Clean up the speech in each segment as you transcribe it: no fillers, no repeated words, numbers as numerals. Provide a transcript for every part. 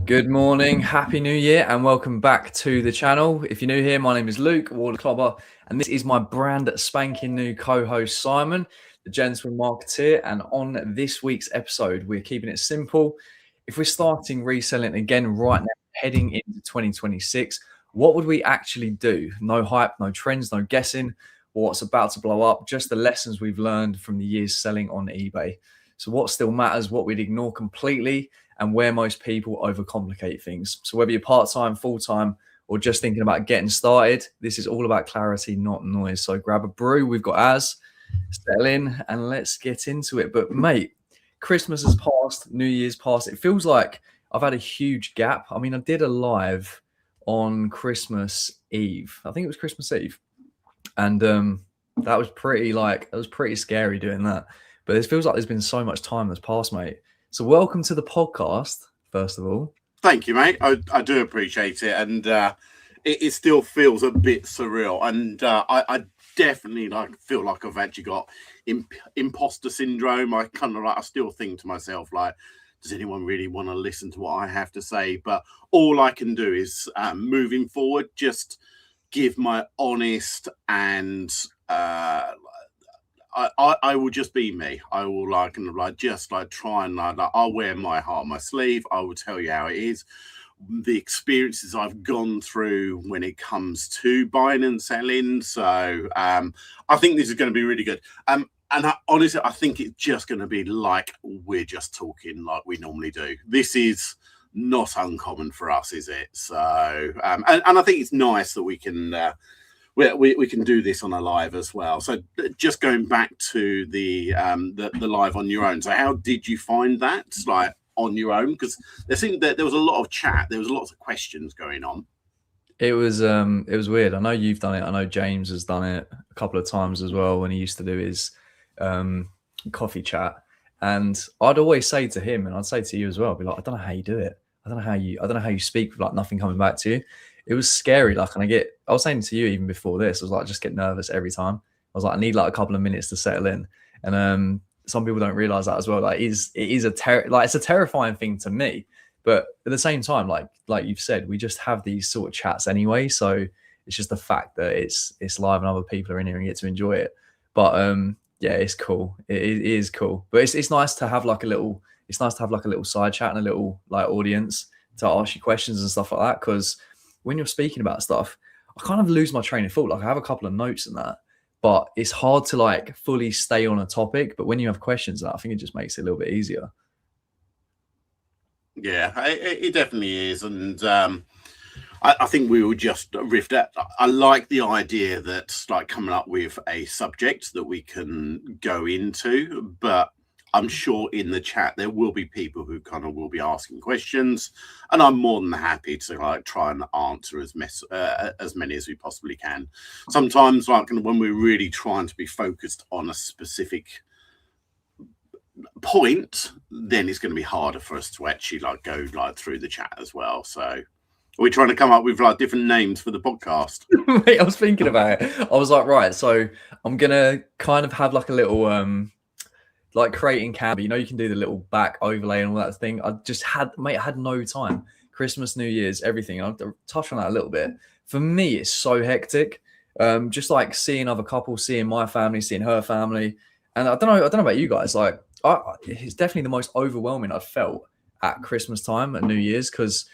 Good morning, happy new year, and welcome back to the channel. If you're new here, my name is Luke Clobber, and this is my brand spanking new co-host Simon, the gentleman marketeer. And on this week's episode, we're keeping it simple. If we're starting reselling again right now, heading into 2026, what would we actually do? No hype, no trends, no guessing what's about to blow up, just the lessons we've learned from the years selling on eBay. So what still matters, what we'd ignore completely, and where most people overcomplicate things. So whether you're part-time, full-time, or just thinking about getting started, this is all about clarity, not noise. So grab a brew. We've got Az, settle in, and let's get into it. But mate, Christmas has passed, New Year's passed. It feels like I've had a huge gap. I mean, I did a live on Christmas Eve. I think it was Christmas Eve. And that was pretty scary doing that. But it feels like there's been so much time that's passed, mate. So welcome to the podcast, first of all. Thank you, mate. I do appreciate it. And it still feels a bit surreal. And I definitely feel like I've actually got imposter syndrome. I still think to myself, does anyone really want to listen to what I have to say? But all I can do is moving forward, just give my honest and I will just be me. I will try and I'll wear my heart on my sleeve. I will tell you how it is. The experiences I've gone through when it comes to buying and selling. So I think this is going to be really good. Honestly, I think it's just going to be like we're just talking like we normally do. This is not uncommon for us, is it? So and I think it's nice that we can do this on a live as well. So just going back to the live on your own. So how did you find that, like on your own? Because there seemed that there was a lot of chat. There was lots of questions going on. It was weird. I know you've done it. I know James has done it a couple of times as well when he used to do his coffee chat. And I'd always say to him, and I'd say to you as well, I'd be like, I don't know how you do it. I don't know how you speak with like nothing coming back to you. It was scary. Like, and I was saying to you even before this, I was like, I just get nervous every time. I was like, I need like a couple of minutes to settle in. And some people don't realize that as well. Like, it's a terrifying thing to me. But at the same time, like you've said, we just have these sort of chats anyway. So it's just the fact that it's live and other people are in here and get to enjoy it. But yeah, it's cool. It is cool. But it's nice to have like a little side chat and a little like audience to ask you questions and stuff like that. Because when you're speaking about stuff, I kind of lose my train of thought. Like I have a couple of notes and that, but it's hard to like fully stay on a topic. But when you have questions, I think it just makes it a little bit easier. Yeah, it definitely is. And I think we will just riff that. I like the idea that like coming up with a subject that we can go into, but I'm sure in the chat there will be people who kind of will be asking questions, and I'm more than happy to like try and answer as many as we possibly can. Sometimes, like when we're really trying to be focused on a specific point, then it's going to be harder for us to actually like go like through the chat as well. So we're trying to come up with like different names for the podcast. Mate, I was thinking about it. I was like, right, so I'm gonna kind of have like a little like creating Canva, you can do the little back overlay and all that thing. I had no time. Christmas, New Year's, everything. I'll touch on that a little bit. For me, it's so hectic. Just like seeing other couples, seeing my family, seeing her family. And I don't know about you guys. Like, it's definitely the most overwhelming I've felt at Christmas time and New Year's, because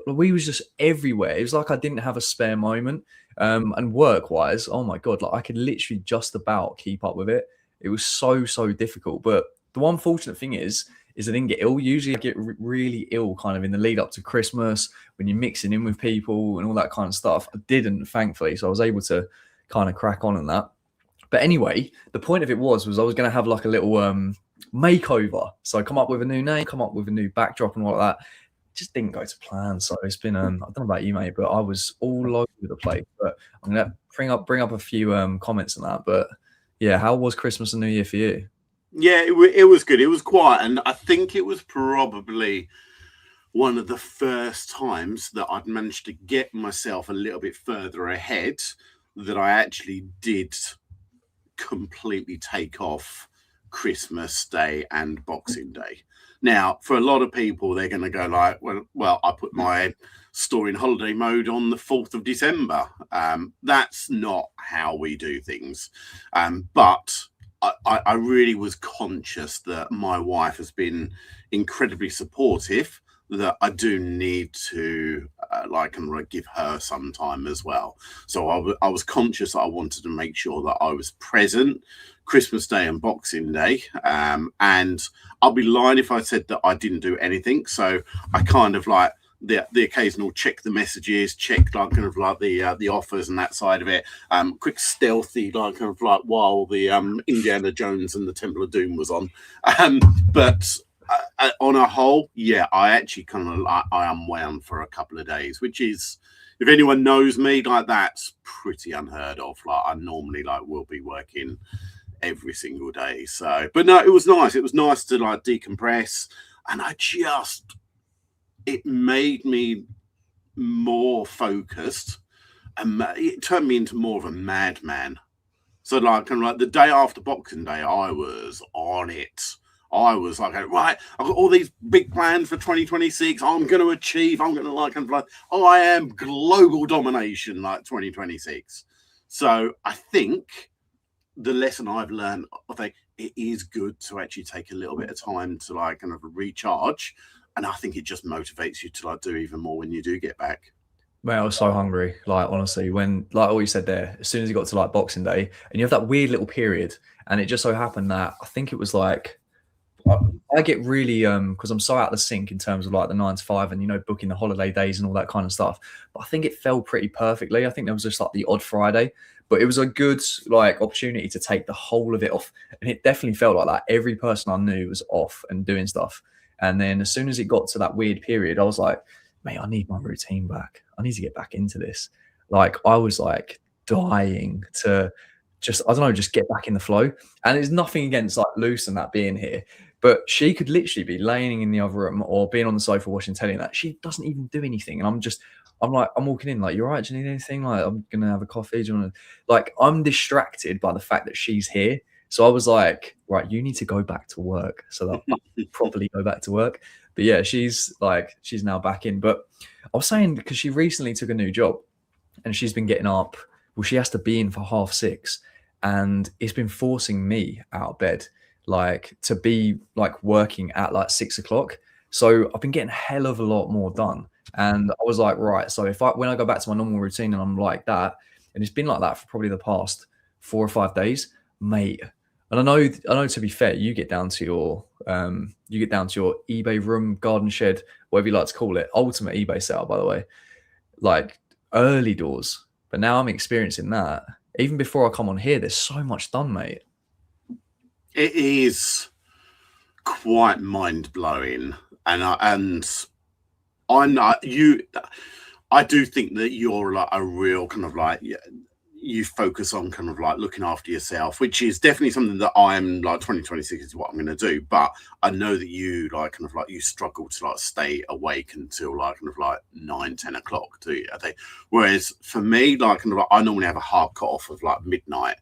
we was just everywhere. It was like I didn't have a spare moment. And work-wise, oh my God, like I could literally just about keep up with it. It was so difficult. But the one fortunate thing is I didn't get ill. Usually I get really ill kind of in the lead up to Christmas when you're mixing in with people and all that kind of stuff. I didn't, thankfully. So I was able to kind of crack on in that. But anyway, the point of it was I was going to have like a little makeover. So I come up with a new name, come up with a new backdrop and all that. Just didn't go to plan. So it's been, I don't know about you, mate, but I was all over the place. But I'm going to bring up a few comments on that. But yeah, how was Christmas and New Year for you? Yeah, it was good. It was quiet. And I think it was probably one of the first times that I'd managed to get myself a little bit further ahead that I actually did completely take off Christmas Day and Boxing Day. Now, for a lot of people, they're going to go like, well, I put my store in holiday mode on the 4th of December. That's not how we do things. But I really was conscious that my wife has been incredibly supportive, that I do need to give her some time as well. So I was conscious that I wanted to make sure that I was present Christmas Day and Boxing Day. And I'll be lying if I said that I didn't do anything. So I kind of like the occasional check the messages, check the offers and that side of it. Quick stealthy while the Indiana Jones and the Temple of Doom was on. But on a whole, yeah, I actually I unwound for a couple of days, which is, if anyone knows me, that's pretty unheard of. I normally will be working every single day. So, but no, it was nice. It was nice to decompress, and it made me more focused, and it turned me into more of a madman. So the day after Boxing Day, I was on it. I was like, right, I've got all these big plans for 2026. I'm going to achieve. I'm going to I am global domination 2026. So I think the lesson I've learned, I think it is good to actually take a little bit of time to recharge. And I think it just motivates you to do even more when you do get back. Man, I was so hungry. Honestly, when all you said there, as soon as you got to Boxing Day, and you have that weird little period, and it just so happened that I think it was I get really because I'm so out of the sync in terms of the 9 to 5 and booking the holiday days and all that kind of stuff. But I think it fell pretty perfectly. I think there was just the odd Friday, but it was a good opportunity to take the whole of it off, and it definitely felt like that. Every person I knew was off and doing stuff, and then as soon as it got to that weird period, I was like, mate, I need my routine back. I need to get back into this. I was dying to just get back in the flow. And there's nothing against Luce and that being here, but she could literally be laying in the other room or being on the sofa watching telly and that. She doesn't even do anything. And I'm walking in you're right, do you need anything? I'm gonna have a coffee. Do you want to I'm distracted by the fact that she's here. So I was like, right, you need to go back to work so that I properly go back to work. But yeah, she's now back in. But I was saying, because she recently took a new job and she's been getting up. Well, she has to be in for 6:30, and it's been forcing me out of bed, to be working at 6 o'clock. So I've been getting a hell of a lot more done. And I was like, right, so when I go back to my normal routine and I'm like that, and it's been like that for probably the past 4 or 5 days, mate. And I know to be fair, you get down to your eBay room, garden shed, whatever you like to call it, ultimate eBay setup, by the way, early doors. But now I'm experiencing that. Even before I come on here, there's so much done, mate. It is quite mind blowing, and I'm not you. I do think that you're a real you focus on looking after yourself, which is definitely something that I'm 2026 is what I'm going to do. But I know that you you struggle to stay awake until 9, 10 o'clock, do you? I think. Whereas for me, I normally have a hard cut off of midnight,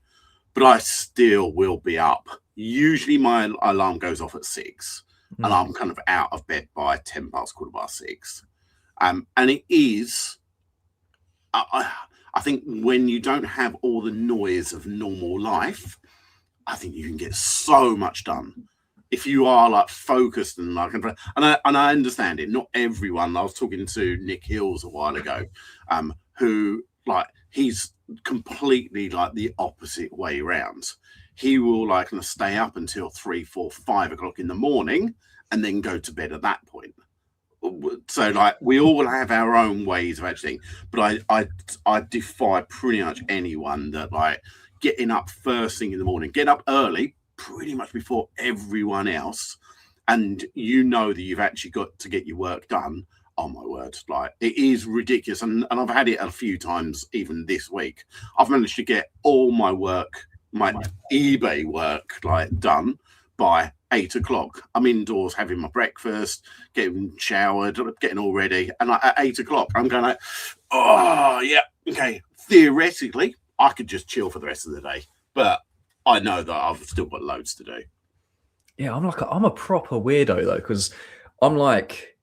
but I still will be up. Usually my alarm goes off at 6 and I'm out of bed by 10 past, 6:15. And it is, I think when you don't have all the noise of normal life, I think you can get so much done if you are focused and I understand it. Not everyone. I was talking to Nick Hills a while ago, who he's completely the opposite way around. He will stay up until 3, 4, 5 o'clock in the morning and then go to bed at that point. So we all have our own ways of actually, but I defy pretty much anyone that getting up first thing in the morning, get up early, pretty much before everyone else, and that you've actually got to get your work done. Oh my word, it is ridiculous. And I've had it a few times even this week. I've managed to get all my work, my eBay work done by 8 o'clock. I'm indoors having my breakfast, getting showered, getting all ready. And at 8 o'clock, I'm going oh yeah, okay. Theoretically, I could just chill for the rest of the day, but I know that I've still got loads to do. Yeah, I'm a proper weirdo though, because I'm like,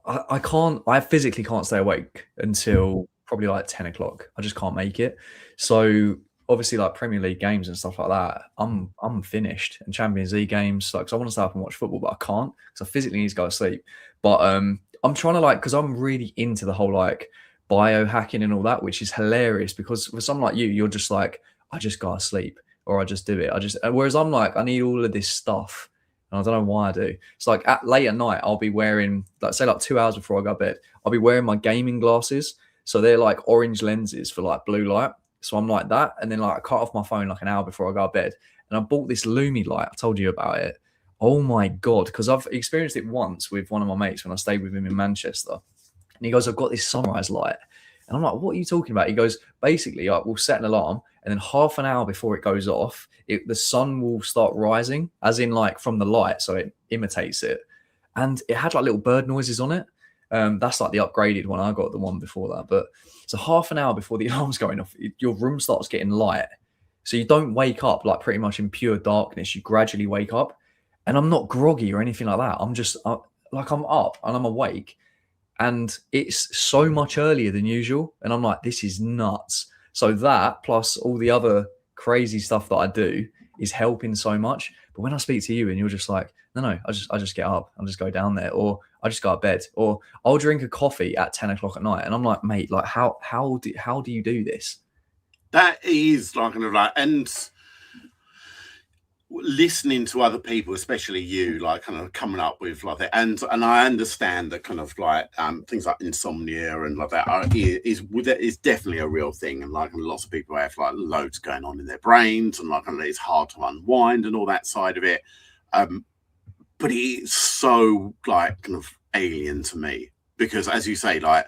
I physically can't stay awake until probably like 10 o'clock. I just can't make it. So obviously, like Premier League games and stuff like that, I'm finished. And Champions League games, like, 'cause I want to stay up and watch football, but I can't because I physically need to go to sleep. But I'm trying to, like, because I'm really into the whole like biohacking and all that, which is hilarious. Because for someone like you, you're just like, I just go to sleep or I just do it. Whereas I'm like, I need all of this stuff. And I don't know why I do. It's like late at night, I'll be wearing, like, say, like 2 hours before I go to bed, I'll be wearing my gaming glasses. So they're like orange lenses for like blue light. So I'm like that. And then like I cut off my phone like an hour before I go to bed. And I bought this Lumi light. I told you about it. Oh my God. Because I've experienced it once with one of my mates when I stayed with him in Manchester. And he goes, I've got this sunrise light. And I'm like, what are you talking about? He goes, basically, like, we'll set an alarm, and then half an hour before it goes off, the sun will start rising, as in like from the light, so it imitates it. And it had like little bird noises on it. That's like the upgraded one. I got the one before that. But so half an hour before the alarm's going off, your room starts getting light. So you don't wake up like pretty much in pure darkness. You gradually wake up. And I'm not groggy or anything like that. I'm just like, I'm up and I'm awake, and it's so much earlier than usual. And I'm like, this is nuts. So that plus all the other crazy stuff that I do is helping so much. But when I speak to you and you're just like, no, I just get up, I'll just go down there, or I just go to bed, or I'll drink a coffee at 10 o'clock at night. And I'm like, mate, like how do you do this? That is like kind of like, and listening to other people, especially you, like kind of coming up with like that, and I understand that kind of like things like insomnia and like that is definitely a real thing, and like lots of people have like loads going on in their brains, and like it's hard to unwind and all that side of it. But it's so like kind of alien to me because, as you say, like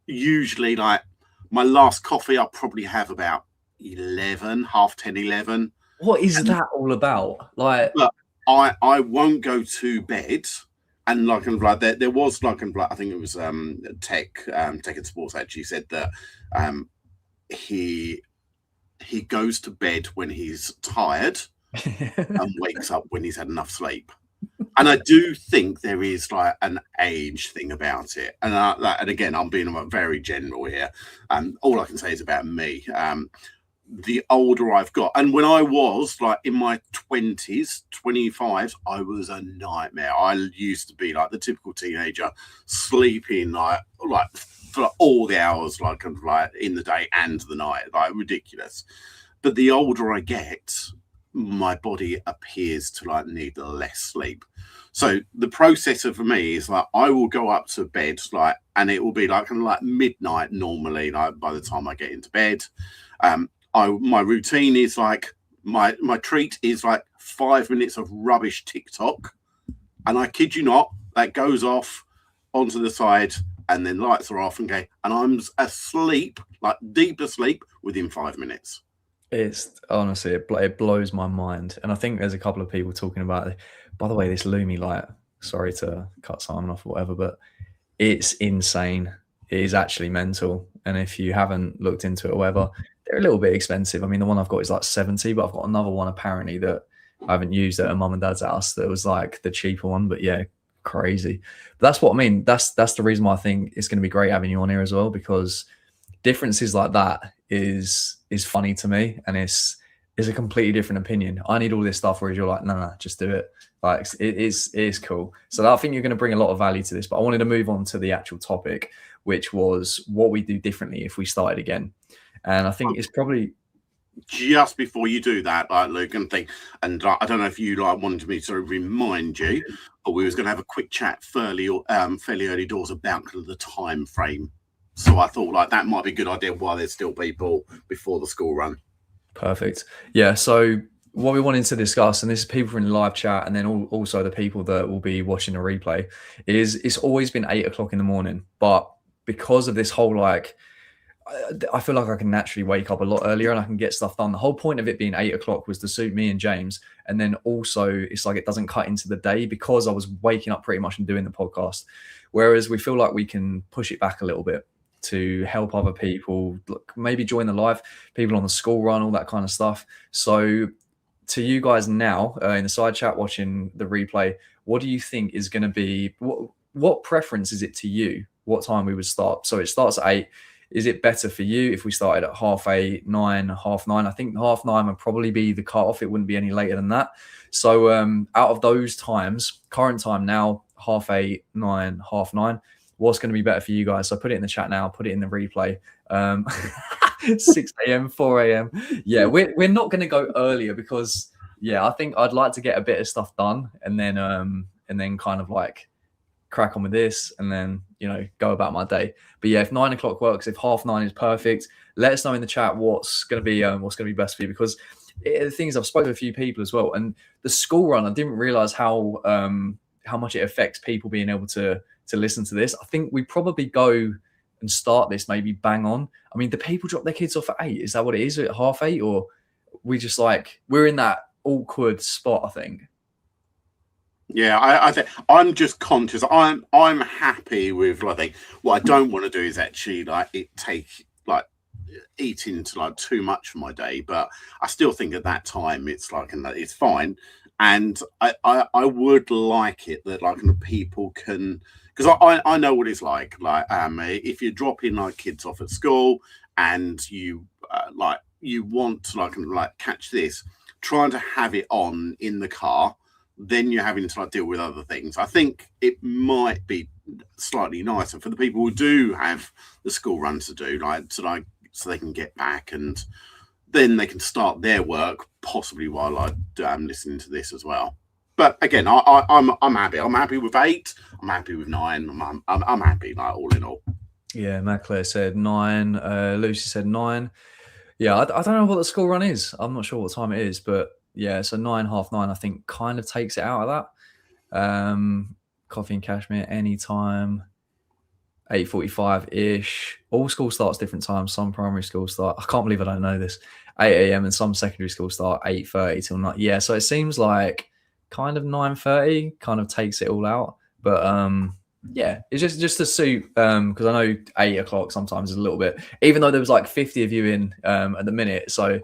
usually like my last coffee I'll probably have about 11, half 10, 11. What is that all about? Like, But I won't go to bed, and like kind of like there was like kind of like, I think it was Tech and Sports actually said that he goes to bed when he's tired and wakes up when he's had enough sleep. And I do think there is like an age thing about it, and and again, I'm being very general here. All I can say is about me. The older I've got, and when I was like in my 20s, 25s, I was a nightmare. I used to be like the typical teenager, sleeping like for all the hours, like kind of like in the day and the night, like ridiculous. But the older I get, my body appears to like need less sleep. So the process for me is like I will go up to bed like, and it will be like kind of like midnight normally. Like by the time I get into bed, my routine is like my treat is like 5 minutes of rubbish TikTok, and I kid you not, that goes off onto the side, and then lights are off and go, and I'm asleep, like deep asleep, within 5 minutes. it's honestly, it blows my mind. And I think there's a couple of people talking about it. By the way, this Lumi light, sorry to cut Simon off or whatever, but it's insane. It is actually mental. And if you haven't looked into it or whatever, they're a little bit expensive. I mean, the one I've got is like 70, but I've got another one apparently that I haven't used at a mum and dad's house that was like the cheaper one. But yeah, crazy. But that's what I mean. That's the reason why I think it's going to be great having you on here as well, because differences like that is funny to me, and it's a completely different opinion. I need all this stuff, whereas you're like, no, just do it. Like it is cool. So I think you're going to bring a lot of value to this. But I wanted to move on to the actual topic, which was what we do differently if we started again. And I think it's probably Just before you do that, like Luke, and think, and I don't know if you like wanted me to remind you, but we was going to have a quick chat fairly early doors about kind of the time frame. So I thought like that might be a good idea while there's still people before the school run. perfect. Yeah. So what we wanted to discuss, and this is people in the live chat, and then also the people that will be watching the replay, is it's always been 8 o'clock in the morning, but because of this whole like, I feel like I can naturally wake up a lot earlier and I can get stuff done. The whole point of it being 8 o'clock was to suit me and James. And then also it's like it doesn't cut into the day because I was waking up pretty much and doing the podcast. Whereas we feel like we can push it back a little bit to help other people, maybe join the live, people on the school run, all that kind of stuff. So to you guys now in the side chat watching the replay, what do you think is going to be, what preference is it to you? What time we would start? So it starts at 8. Is it better for you if we started at 8:30, 9, 9:30? I think 9:30 would probably be the cutoff. It wouldn't be any later than that. So out of those times, current time now, 8:30, 9, 9:30. What's going to be better for you guys? So put it in the chat now. Put it in the replay. 6 a.m., 4 a.m. Yeah, we're not going to go earlier because I think I'd like to get a bit of stuff done and then kind of like crack on with this and then go about my day. But yeah, if 9 o'clock works, if 9:30 is perfect, let us know in the chat what's going to be best for you, because the thing is, I've spoken to a few people as well, and the school run, I didn't realize how much it affects people being able to listen to this. I think we probably go and start this maybe bang on. I mean, do people drop their kids off at 8? Is that what it is, at 8:30, or we just we're in that awkward spot, I think? Yeah, I think I'm just conscious. I'm happy with, I think what I don't want to do is actually eat into too much for my day, but I still think at that time it's it's fine. And I would like it that people can, because I know what it's like if you're dropping kids off at school and you you want to catch this, trying to have it on in the car, then you're having to deal with other things. I think it might be slightly nicer for the people who do have the school run to do, so they can get back and then they can start their work possibly while I'm listening to this as well. But again, I'm happy. I'm happy with 8. I'm happy with 9. I'm happy, all in all. Yeah, Matt Claire said 9. Lucy said 9. Yeah, I don't know what the school run is. I'm not sure what time it is, but yeah, so 9, 9:30, I think, kind of takes it out of that. Coffee and Cashmere anytime. 8:45-ish. All school starts different times. Some primary schools start, I can't believe I don't know this, 8 a.m. and some secondary schools start 8:30 till 9. Yeah, so it seems like kind of 9:30 kind of takes it all out. But yeah, it's just to suit, because I know 8 o'clock sometimes is a little bit, even though there was 50 of you in at the minute. So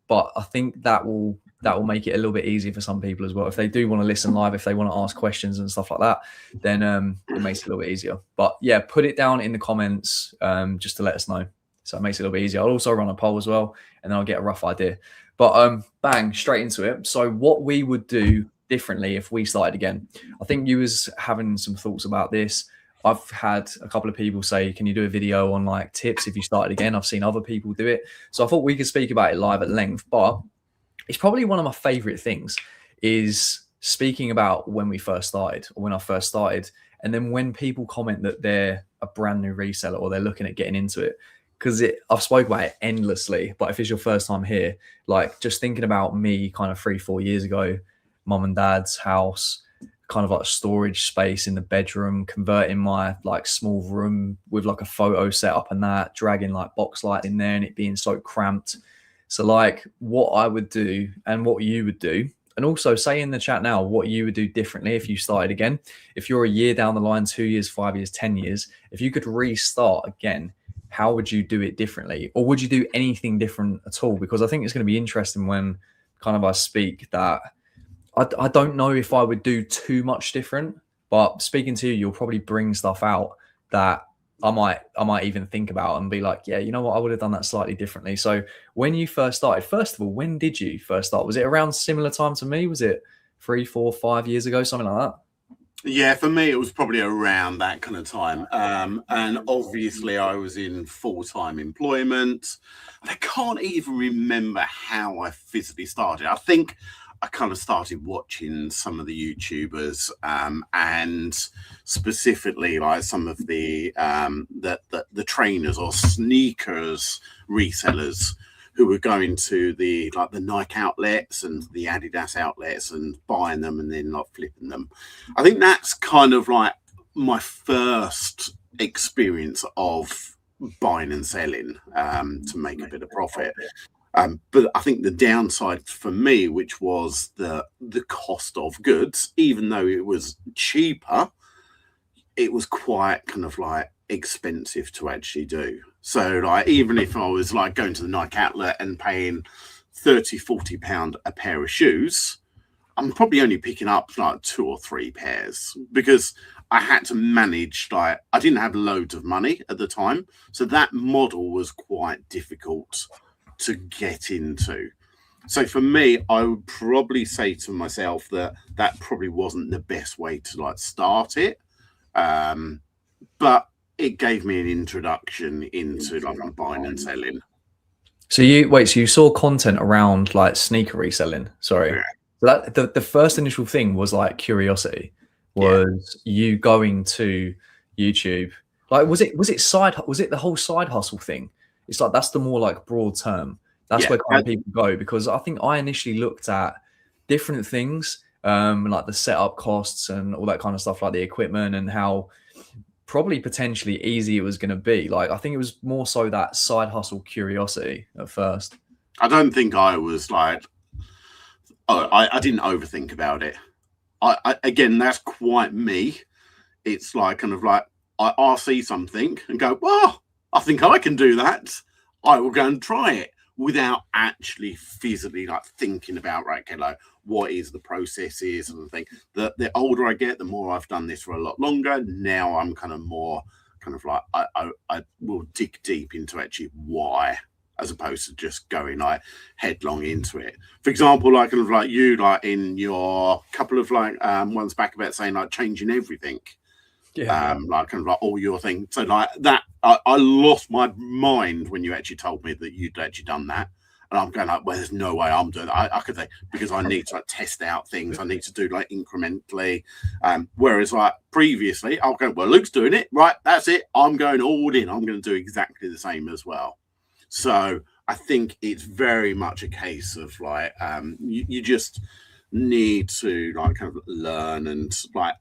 but I think that will make it a little bit easier for some people as well. If they do want to listen live, if they want to ask questions and stuff like that, then it makes it a little bit easier. But yeah, put it down in the comments just to let us know. So it makes it a little bit easier. I'll also run a poll as well, and then I'll get a rough idea. But bang, straight into it. So what we would do differently if we started again. I think you was having some thoughts about this. I've had a couple of people say, can you do a video on tips if you started again? I've seen other people do it. So I thought we could speak about it live at length, but it's probably one of my favorite things is speaking about when we first started, or when I first started. And then when people comment that they're a brand new reseller or they're looking at getting into it, because I've spoken about it endlessly, but if it's your first time here, just thinking about me kind of 3-4 years ago, mum and dad's house, kind of a storage space in the bedroom, converting my small room with a photo setup and that, dragging box light in there and it being so cramped. So what I would do and what you would do, and also say in the chat now what you would do differently if you started again. If you're a year down the line, 2 years, 5 years, 10 years, if you could restart again, how would you do it differently? Or would you do anything different at all? Because I think it's going to be interesting when kind of I speak that I don't know if I would do too much different, but speaking to you, you'll probably bring stuff out that I might even think about and be like, yeah, you know what, I would have done that slightly differently. So when you first started, first of all, when did you first start? Was it around similar time to me? Was it 3, 4, 5 years ago, something like that? Yeah, for me, it was probably around that kind of time. And obviously I was in full-time employment. I can't even remember how I physically started. I think I kind of started watching some of the YouTubers and specifically some of the trainers or sneakers resellers who were going to the Nike outlets and the Adidas outlets and buying them and then flipping them. I think that's kind of my first experience of buying and selling to make a bit of profit. But I think the downside for me, which was the cost of goods, even though it was cheaper, it was quite kind of expensive to actually do. So even if I was going to the Nike outlet and paying £30-40 a pair of shoes, I'm probably only picking up like 2 or 3 pairs because I had to manage, like, I didn't have loads of money at the time. So that model was quite difficult to get into. So for me, I would probably say to myself that that probably wasn't the best way to like start it. But it gave me an introduction into like buying and selling. So you saw content around like sneaker reselling. Sorry. Yeah. So that the first initial thing was like curiosity. Was you going to YouTube? Like was it the whole side hustle thing? It's like that's the more like broad term. That's where kind of people go, because I think I initially looked at different things, like the setup costs and all that kind of stuff, like the equipment and how probably potentially easy it was going to be. Like I think it was more so that side hustle curiosity at first. I don't think I was like, I didn't overthink about it. I again, that's quite me. It's like kind of like I'll see something and go, well, I think I can do that. I will go and try it without actually physically like thinking about, right, okay, like what is the process is and the thing. The older I get, the more I've done this for a lot longer. Now I'm kind of more kind of like I will dig deep into actually why, as opposed to just going like headlong into it. For example, like kind of like you, like in your couple of like ones back about saying like changing everything. Yeah. Like kind of like all your thing. So like that, I lost my mind when you actually told me that you'd actually done that. And I'm going like, well, there's no way I'm doing that. I could say, because I need to like test out things. I need to do like incrementally. Whereas like previously, I'll go, well, Luke's doing it. Right, that's it. I'm going all in. I'm going to do exactly the same as well. So I think it's very much a case of like, you just need to like kind of learn and like,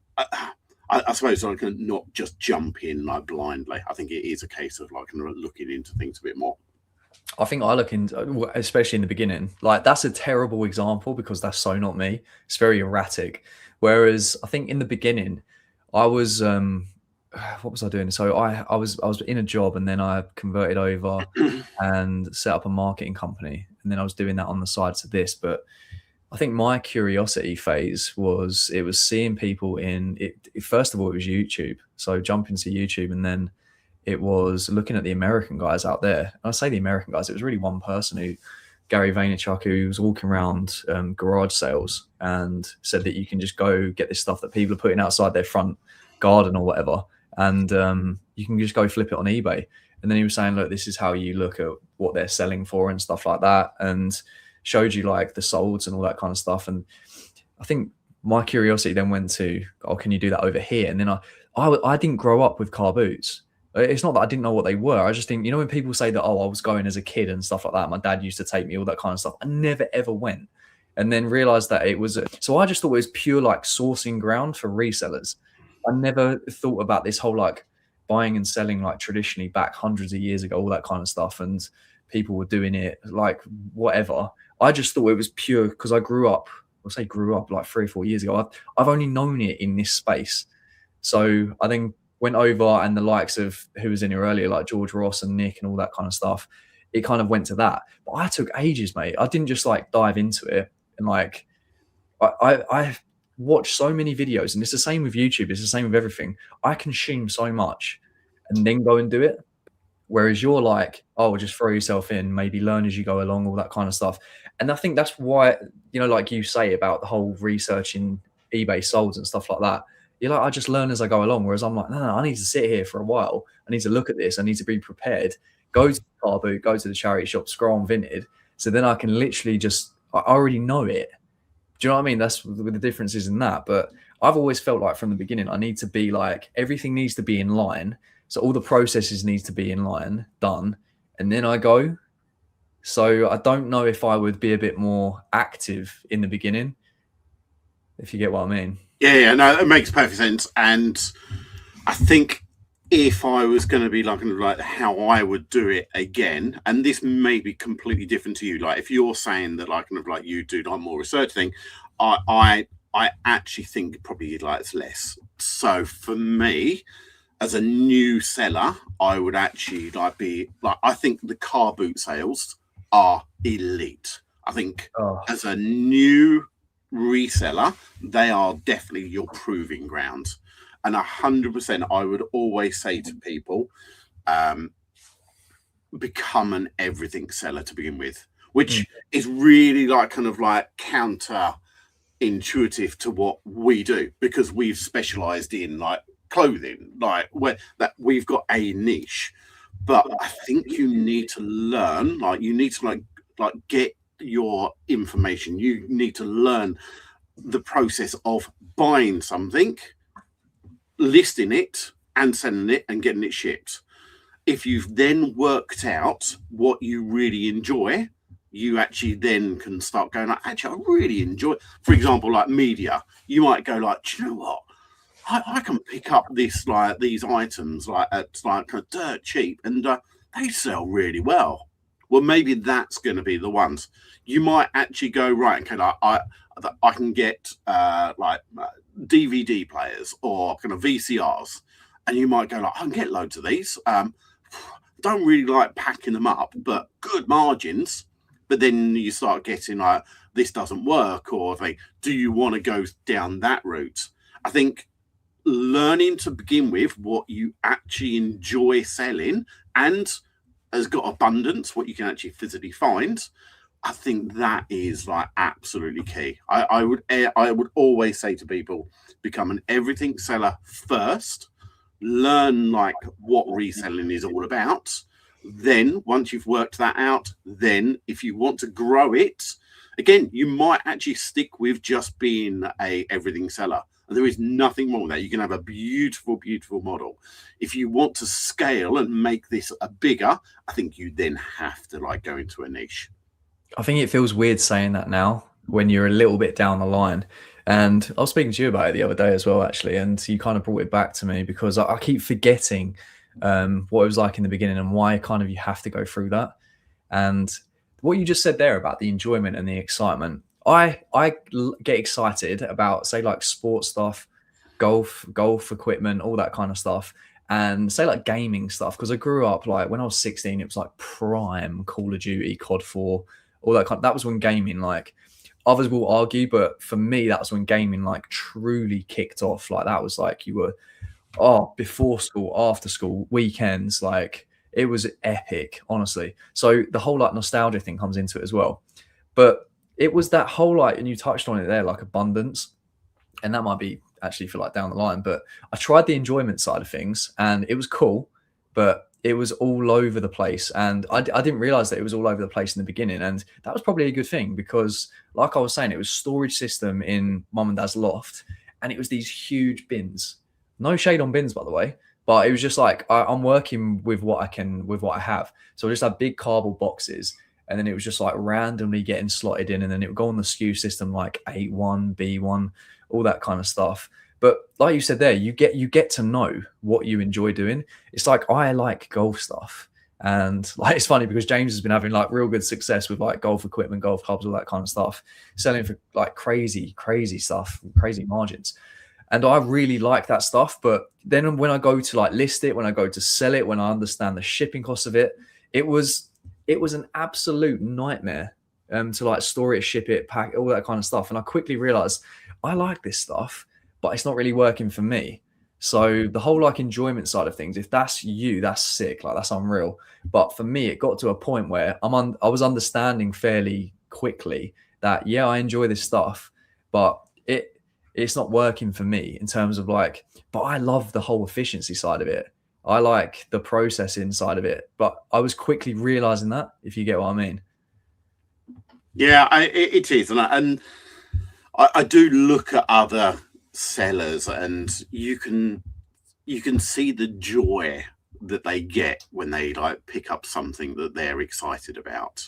I suppose I can not just jump in like blindly. I think it is a case of like kind of looking into things a bit more. I think I look into, especially in the beginning, like that's a terrible example because that's so not me. It's very erratic. Whereas I think in the beginning, I was, what was I doing? So I was in a job and then I converted over and set up a marketing company. And then I was doing that on the side to this. But I think my curiosity phase was, it was seeing people in it. First of all, it was YouTube. So jumping to YouTube, and then it was looking at the American guys out there. And I say the American guys, it was really one person, who Gary Vaynerchuk, who was walking around garage sales and said that you can just go get this stuff that people are putting outside their front garden or whatever, and you can just go flip it on eBay. And then he was saying, look, this is how you look at what they're selling for and stuff like that, and showed you like the solds and all that kind of stuff. And I think my curiosity then went to, oh, can you do that over here? And then I didn't grow up with car boots. It's not that I didn't know what they were. I just think, you know, when people say that, oh, I was going as a kid and stuff like that, my dad used to take me, all that kind of stuff. I never, ever went. And then realized that it was, so I just thought it was pure like sourcing ground for resellers. I never thought about this whole like buying and selling like traditionally back hundreds of years ago, all that kind of stuff. And people were doing it like whatever. I just thought it was pure because I grew up, like 3 or 4 years ago. I've only known it in this space. So I then went over, and the likes of who was in here earlier, like George Ross and Nick and all that kind of stuff, it kind of went to that. But I took ages, mate. I didn't just like dive into it. And like, I watched so many videos, and it's the same with YouTube. It's the same with everything. I consume so much and then go and do it. Whereas you're like, oh, just throw yourself in, maybe learn as you go along, all that kind of stuff. And I think that's why, you know, like you say about the whole researching eBay solds and stuff like that. You're like, I just learn as I go along. Whereas I'm like, no, I need to sit here for a while. I need to look at this. I need to be prepared. Go to the car boot, go to the charity shop, scroll on Vinted. So then I can literally just, I already know it. Do you know what I mean? That's the differences in that. But I've always felt like from the beginning, I need to be like, everything needs to be in line. So all the processes needs to be in line, done, and then I go. So I don't know if I would be a bit more active in the beginning, if you get what I mean. Yeah, no, it makes perfect sense. And I think if I was going to be like how I would do it again, and this may be completely different to you, like if you're saying that like kind of like you do like more research thing, I actually think probably like it's less. So for me, as a new seller, I would actually like be like, I think the car boot sales are elite. I think Oh, as a new reseller, they are definitely your proving ground. And 100%, I would always say to people, become an everything seller to begin with, which is really like kind of like counter intuitive to what we do, because we've specialized in like clothing, like where that we've got a niche. But I think you need to learn, like you need to like get your information. You need to learn the process of buying something, listing it, and sending it and getting it shipped. If you've then worked out what you really enjoy, you actually then can start going like, actually, I really enjoy, for example, like media. You might go like, do you know what? I can pick up this, like these items like at like dirt cheap, and they sell really well. Well, maybe that's going to be the ones. You might actually go, right, okay, like, I can get DVD players or kind of VCRs, and you might go like, I can get loads of these. Don't really like packing them up, but good margins. But then you start getting like, this doesn't work, or like, do you want to go down that route? I think learning to begin with what you actually enjoy selling and has got abundance, what you can actually physically find, I think that is like absolutely key. I would always say to people, become an everything seller first, learn like what reselling is all about. Then once you've worked that out, then if you want to grow it, again, you might actually stick with just being a everything seller. And there is nothing wrong with that. You can have a beautiful, beautiful model. If you want to scale and make this a bigger, I think you then have to like go into a niche. I think it feels weird saying that now when you're a little bit down the line. And I was speaking to you about it the other day as well, actually, and you kind of brought it back to me because I keep forgetting what it was like in the beginning and why kind of you have to go through that. And what you just said there about the enjoyment and the excitement, I get excited about, say, like sports stuff, golf equipment, all that kind of stuff, and say like gaming stuff, because I grew up like when I was 16, it was like prime Call of Duty, COD 4, all that kind that was when gaming, like, others will argue, but for me that was when gaming like truly kicked off. Like that was like you were before school, after school, weekends, like it was epic, honestly. So the whole like nostalgia thing comes into it as well. But it was that whole like, and you touched on it there, like abundance, and that might be actually for like down the line. But I tried the enjoyment side of things, and it was cool, but it was all over the place, and I didn't realize that it was all over the place in the beginning, and that was probably a good thing because, like I was saying, it was storage system in mum and dad's loft, and it was these huge bins. No shade on bins, by the way, but it was just like I'm working with what I can, with what I have. So I just had big cardboard boxes, and then it was just like randomly getting slotted in, and then it would go on the SKU system like A1, B1, all that kind of stuff. But like you said there, you get to know what you enjoy doing. It's like I like golf stuff, and like it's funny because James has been having like real good success with like golf equipment, golf clubs, all that kind of stuff, selling for like crazy stuff, crazy margins. And I really like that stuff. But then when I go to like list it, when I go to sell it, when I understand the shipping costs of it, it was an absolute nightmare to like store it, ship it, pack, all that kind of stuff. And I quickly realized I like this stuff, but it's not really working for me. So the whole like enjoyment side of things, if that's you, that's sick, like that's unreal. But for me, it got to a point where I was understanding fairly quickly that yeah, I enjoy this stuff, but it's not working for me in terms of like, but I love the whole efficiency side of it. I like the processing side of it, but I was quickly realizing that, if you get what I mean. Yeah, it is, and I do look at other sellers, and you can see the joy that they get when they like pick up something that they're excited about.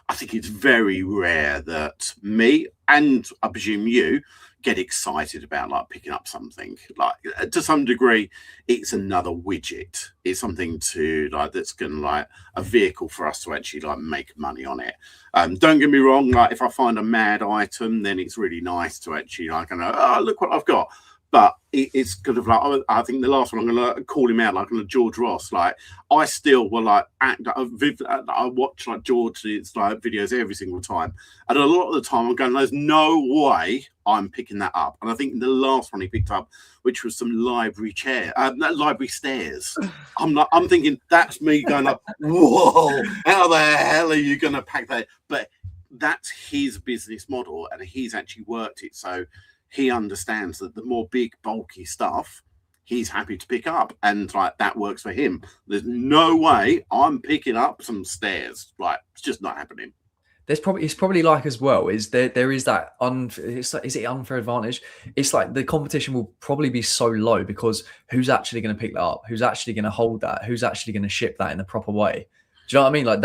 I think it's very rare that me, and I presume you, get excited about like picking up something. Like to some degree, it's another widget. It's something to like that's gonna like a vehicle for us to actually like make money on it. Don't get me wrong, like if I find a mad item, then it's really nice to actually like, oh, look what I've got. But it's kind of like, I think the last one, I'm going to call him out, like George Ross. Like, I still will like I watch like George's like videos every single time, and a lot of the time I'm going, there's no way I'm picking that up. And I think the last one he picked up, which was some library library stairs. I'm thinking that's me going like, whoa, how the hell are you going to pack that? But that's his business model, and he's actually worked it. So he understands that the more big, bulky stuff he's happy to pick up, and like that works for him. There's no way I'm picking up some stairs. Like, it's just not happening. It's probably like as well is there is that is it unfair advantage? It's like the competition will probably be so low because who's actually going to pick that up? Who's actually going to hold that? Who's actually going to ship that in the proper way? Do you know what I mean? Like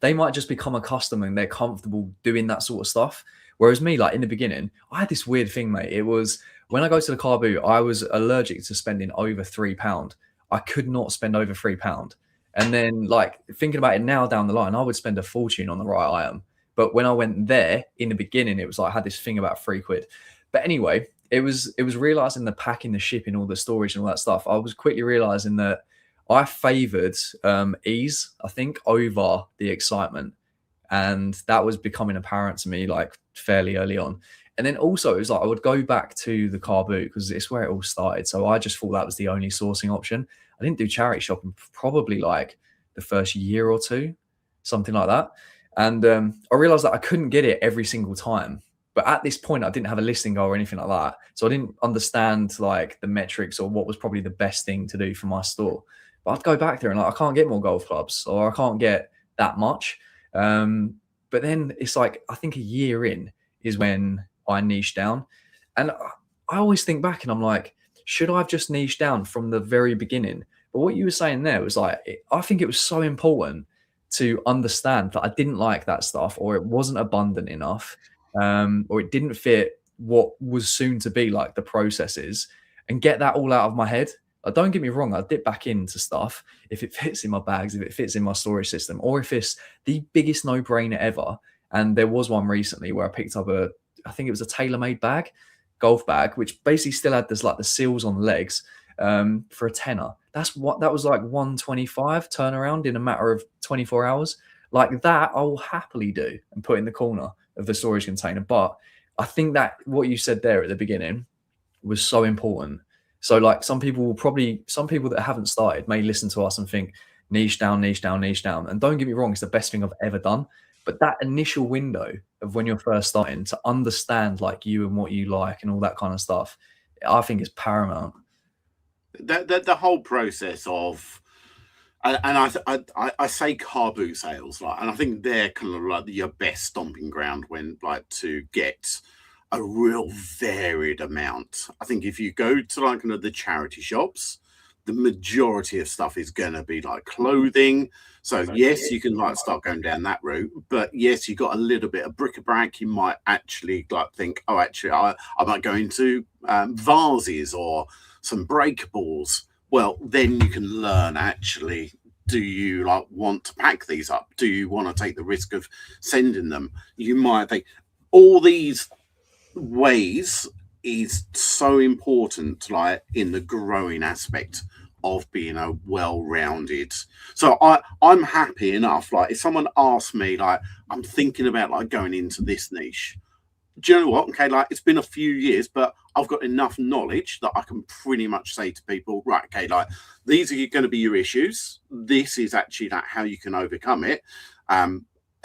they might just become accustomed and they're comfortable doing that sort of stuff. Whereas me, like in the beginning, I had this weird thing, mate. It was when I go to the car boot, I was allergic to spending over £3. I could not spend over £3. And then like thinking about it now down the line, I would spend a fortune on the right item. But when I went there in the beginning, it was like I had this thing about £3. But anyway, it was realizing the packing, the shipping, all the storage and all that stuff. I was quickly realizing that I favored ease, I think, over the excitement. And that was becoming apparent to me like fairly early on. And then also it was like I would go back to the car boot because it's where it all started. So I just thought that was the only sourcing option. I didn't do charity shopping for probably like the first year or two, something like that. And I realized that I couldn't get it every single time. But at this point, I didn't have a listing goal or anything like that. So I didn't understand like the metrics or what was probably the best thing to do for my store. But I'd go back there and like, I can't get more golf clubs or I can't get that much. But then it's like, I think a year in is when I niche down. And I always think back and I'm like, should I have just niched down from the very beginning? But what you were saying there was like, I think it was so important to understand that I didn't like that stuff or it wasn't abundant enough, or it didn't fit what was soon to be like the processes and get that all out of my head. Don't get me wrong, I dip back into stuff if it fits in my bags, if it fits in my storage system, or if it's the biggest no-brainer ever. And there was one recently where I picked up I think it was a tailor-made bag, golf bag, which basically still had this like the seals on the legs for a tenner. That was like 125 turnaround in a matter of 24 hours. Like that, I will happily do and put in the corner of the storage container. But I think that what you said there at the beginning was so important. So like some people that haven't started may listen to us and think niche down, niche down, niche down. And don't get me wrong, it's the best thing I've ever done. But that initial window of when you're first starting to understand like you and what you like and all that kind of stuff, I think is paramount. The whole process of, and I say car boot sales, like, and I think they're kind of like your best stomping ground when like to get a real varied amount. I think if you go to like kind of the charity shops, the majority of stuff is going to be like clothing. So yes, you can like start going down that route, but yes, you got a little bit of bric-a-brac. You might actually like think, oh, actually, I might go into vases or some breakables. Well, then you can learn actually, do you like want to pack these up? Do you want to take the risk of sending them? You might think all these ways is so important, like in the growing aspect of being a well-rounded. So I'm happy enough, like if someone asks me like I'm thinking about like going into this niche, do you know what, okay, like it's been a few years, but I've got enough knowledge that I can pretty much say to people, right, okay, like these are going to be your issues, this is actually like how you can overcome it.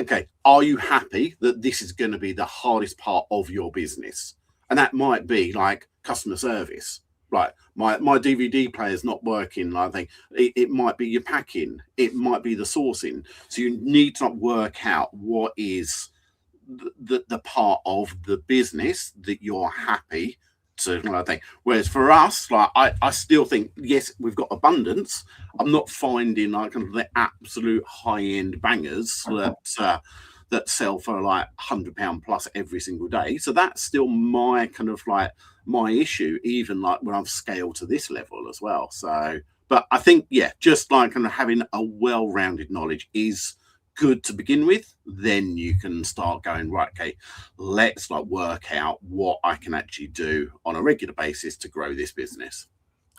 Okay, are you happy that this is going to be the hardest part of your business? And that might be like customer service. Like my DVD player is not working. Like I think it might be your packing. It might be the sourcing. So you need to work out what is the part of the business that you're happy to like thing. Whereas for us, like I still think, yes, we've got abundance. I'm not finding like kind of the absolute high-end bangers that sell for like £100 plus every single day. So that's still my kind of like my issue, even like when I've scaled to this level as well. So, but I think, yeah, just like kind of having a well-rounded knowledge is good to begin with, then you can start going, right, okay, let's like work out what I can actually do on a regular basis to grow this business.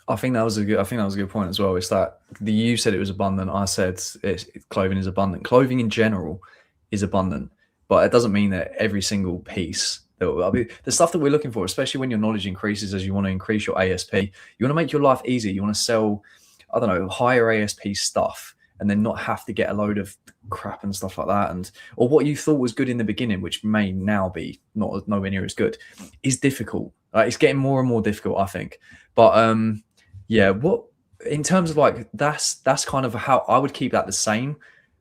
I think that was a good point as well. It's that you said it was abundant. I said clothing is abundant. Clothing in general is abundant, but it doesn't mean that every single piece. I mean, the stuff that we're looking for, especially when your knowledge increases as you want to increase your ASP, you want to make your life easier. You want to sell, I don't know, higher ASP stuff, and then not have to get a load of crap and stuff like that, and or what you thought was good in the beginning, which may now be nowhere near as good, is difficult. It's getting more and more difficult, I think. But yeah, what in terms of like that's kind of how I would keep that the same.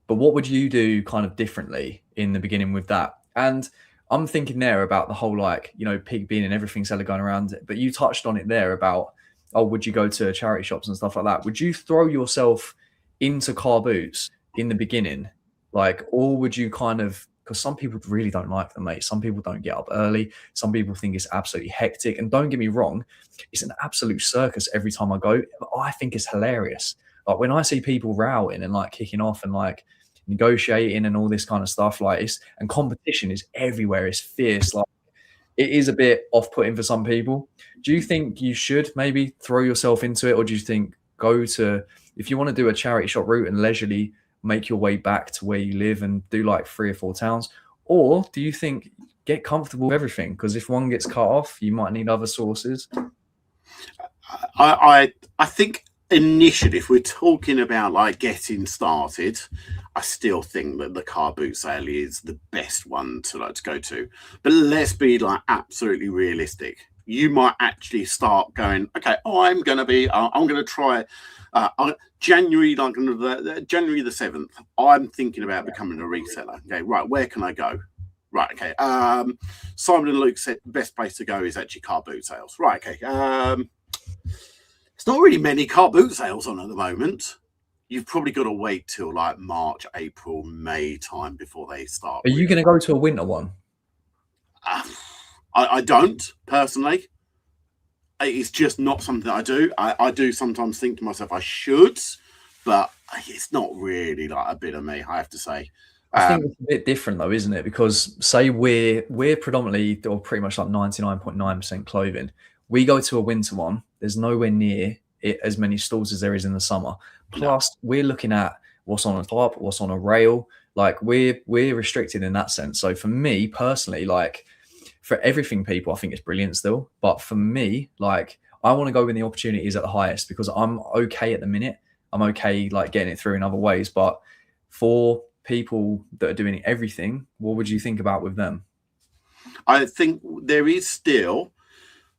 But what would you do kind of differently in the beginning with that? And I'm thinking there about the whole like, you know, pig being and everything seller going around it. But you touched on it there about, oh, would you go to charity shops and stuff like that? Would you throw yourself into car boots in the beginning? Like, or would you kind of, because some people really don't like them, mate. Some people don't get up early. Some people think it's absolutely hectic. And don't get me wrong, it's an absolute circus every time I go. But I think it's hilarious. Like when I see people rowing and like kicking off and like negotiating and all this kind of stuff, like and competition is everywhere. It's fierce. Like it is a bit off-putting for some people. Do you think you should maybe throw yourself into it, or do you think if you want to do a charity shop route and leisurely make your way back to where you live and do like 3 or 4 towns, or do you think get comfortable with everything? Because if one gets cut off, you might need other sources. I think initially, if we're talking about like getting started, I still think that the car boot sale is the best one to go to. But let's be like absolutely realistic. You might actually start going, okay, I'm going to try January, like January the 7th. I'm thinking about becoming a reseller. Okay, right, where can I go? Right, okay. Simon and Luke said the best place to go is actually car boot sales. Right, okay. It's not really many car boot sales on at the moment. You've probably got to wait till like March, April, May time before they start. Are you going to go to a winter one? I don't personally. It's just not something I do. I do sometimes think to myself I should, but it's not really like a bit of me, I have to say. I think it's a bit different though, isn't it? Because say we're predominantly or pretty much like 99.9% clothing. We go to a winter one, there's nowhere near it as many stalls as there is in the summer. Plus, we're looking at what's on a top, what's on a rail. Like we're restricted in that sense. So for me personally, like for everything people, I think it's brilliant still. But for me, like I want to go when the opportunity is at the highest because I'm okay at the minute. I'm okay like getting it through in other ways. But for people that are doing everything, what would you think about with them? I think there is still